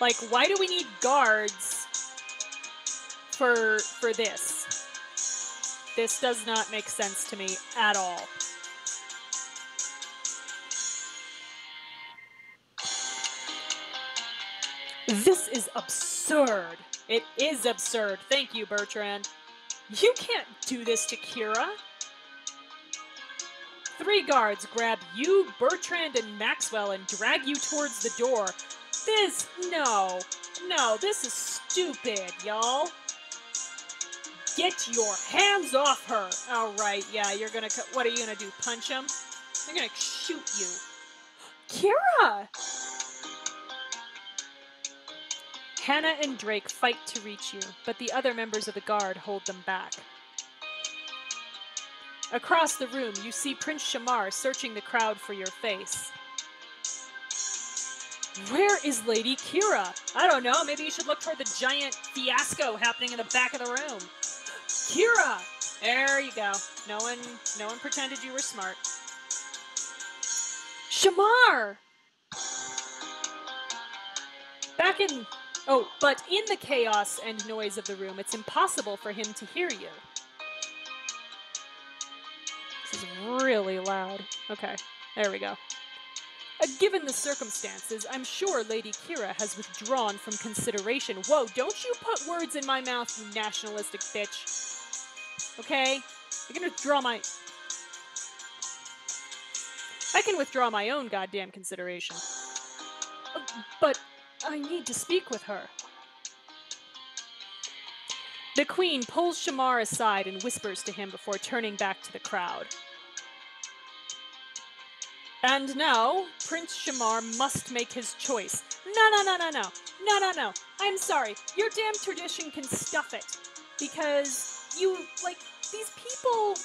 Like, why do we need guards for this? This does not make sense to me at all. This is absurd. It is absurd. Thank you, Bertrand. You can't do this to Kira. 3 guards grab you, Bertrand, and Maxwell and drag you towards the door. No, this is stupid, y'all. Get your hands off her. All right, yeah, what are you gonna do, punch him? They're gonna shoot you. Kira! Hannah and Drake fight to reach you, but the other members of the guard hold them back. Across the room, you see Prince Shamar searching the crowd for your face. Where is Lady Kira? I don't know, maybe you should look toward the giant fiasco happening in the back of the room. Kira! There you go. No one pretended you were smart. Shamar! But in the chaos and noise of the room, it's impossible for him to hear you. This is really loud. Okay, there we go. Given the circumstances, I'm sure Lady Kira has withdrawn from consideration. Whoa, don't you put words in my mouth, you nationalistic bitch. Okay? I can withdraw my own goddamn consideration. But I need to speak with her. The Queen pulls Shamar aside and whispers to him before turning back to the crowd. And now, Prince Shamar must make his choice. No. I'm sorry. Your damn tradition can stuff it. Because these people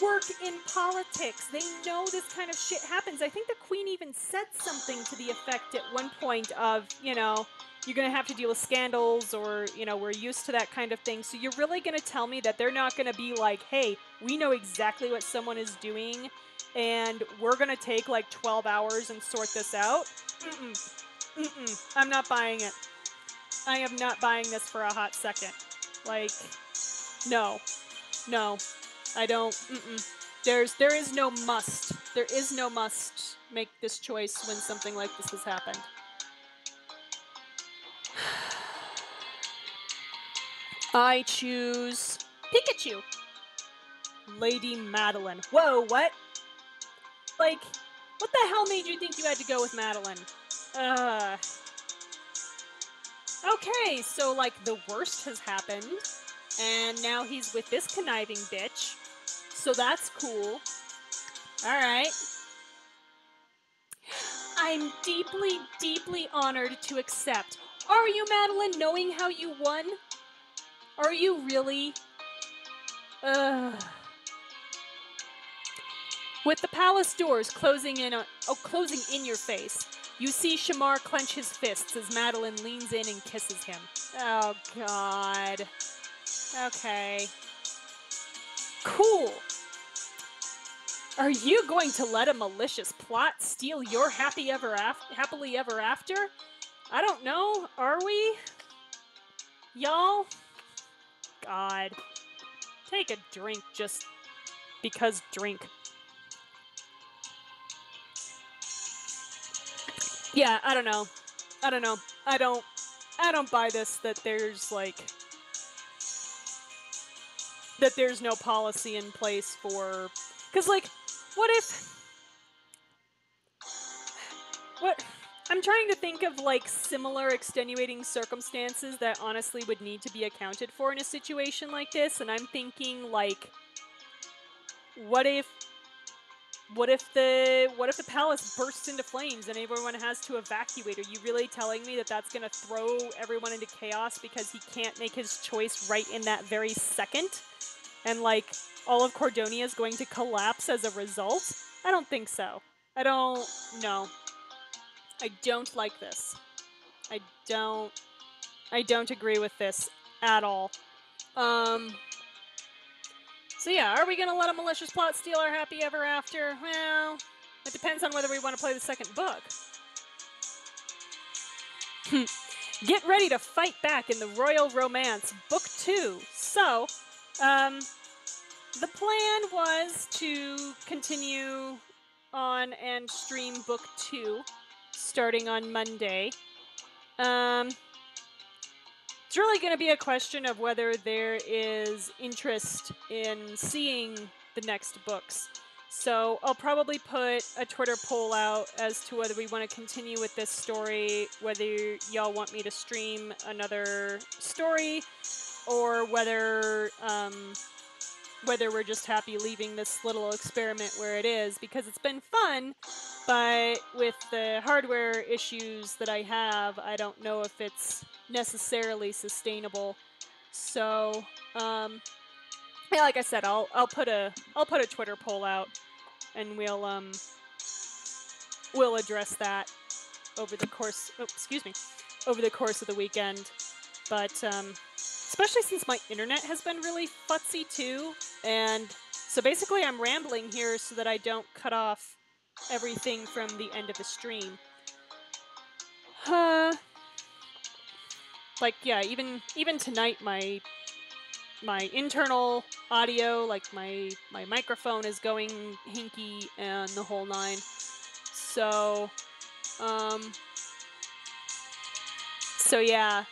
work in politics. They know this kind of shit happens. I think the Queen even said something to the effect at one point of, you're going to have to deal with scandals or, we're used to that kind of thing. So you're really going to tell me that they're not going to be like, hey, we know exactly what someone is doing and we're gonna take 12 hours and sort this out? I'm not buying it. I am not buying this for a hot second. No, I don't. There is no must. There is no must make this choice when something like this has happened. I choose Pikachu. Lady Madeline. Whoa, what? What the hell made you think you had to go with Madeline? Okay, so, the worst has happened, and now he's with this conniving bitch, so that's cool. Alright. I'm deeply, deeply honored to accept. Are you, Madeline, knowing how you won? Are you really? With the palace doors closing in your face, you see Shamar clench his fists as Madeline leans in and kisses him. Oh, God. Okay. Cool. Are you going to let a malicious plot steal your happily ever after? I don't know. Are we? Y'all? God. Take a drink just because drink. Yeah, I don't know. I don't buy this that there's that there's no policy in place for, cuz what I'm trying to think of similar extenuating circumstances that honestly would need to be accounted for in a situation like this, and I'm thinking what if the palace bursts into flames and everyone has to evacuate? Are you really telling me that that's going to throw everyone into chaos because he can't make his choice right in that very second? And all of Cordonia is going to collapse as a result? I don't think so. I don't like this. I don't agree with this at all. So yeah, are we going to let a malicious plot steal our happy ever after? Well, it depends on whether we want to play the second book. Get ready to fight back in the Royal Romance, Book 2. So, the plan was to continue on and stream Book 2, starting on Monday. It's really going to be a question of whether there is interest in seeing the next books. So I'll probably put a Twitter poll out as to whether we want to continue with this story, whether y'all want me to stream another story, or whether whether we're just happy leaving this little experiment where it is, because it's been fun, but with the hardware issues that I have, I don't know if it's necessarily sustainable. So, yeah, like I said, I'll put a Twitter poll out, and we'll address that over the course. Oh, excuse me, over the course of the weekend. But especially since my internet has been really futzy too, and so basically I'm rambling here so that I don't cut off everything from the end of the stream. Like yeah, even tonight my internal audio, like my microphone is going hinky and the whole nine. So so yeah.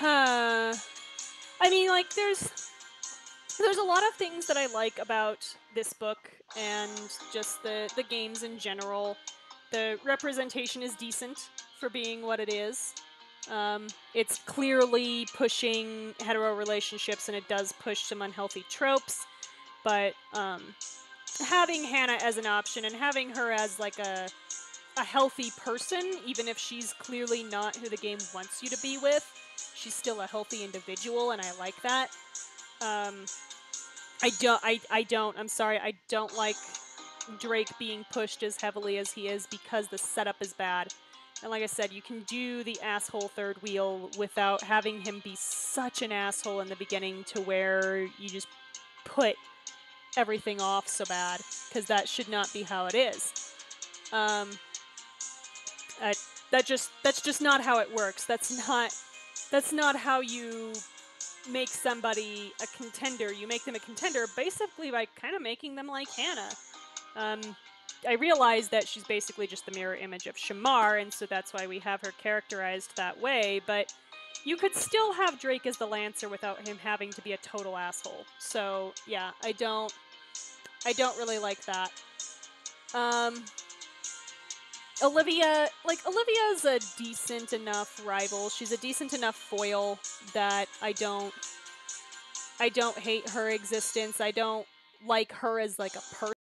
I mean, like there's a lot of things that I like about this book and just the games in general. The representation is decent for being what it is. It's clearly pushing hetero relationships, and it does push some unhealthy tropes, but having Hannah as an option and having her as like a healthy person, even if she's clearly not who the game wants you to be with, she's still a healthy individual, and I like that. I'm sorry, I don't like Drake being pushed as heavily as he is because the setup is bad. And like I said, you can do the asshole third wheel without having him be such an asshole in the beginning to where you just put everything off so bad, because that should not be how it is. That's just not how it works. That's not how you make somebody a contender. You make them a contender basically by kind of making them like Hannah. I realize that she's basically just the mirror image of Shamar, and so that's why we have her characterized that way, but you could still have Drake as the Lancer without him having to be a total asshole. So, yeah, I don't really like that. Olivia's a decent enough rival. She's a decent enough foil that I don't hate her existence. I don't like her as like a person.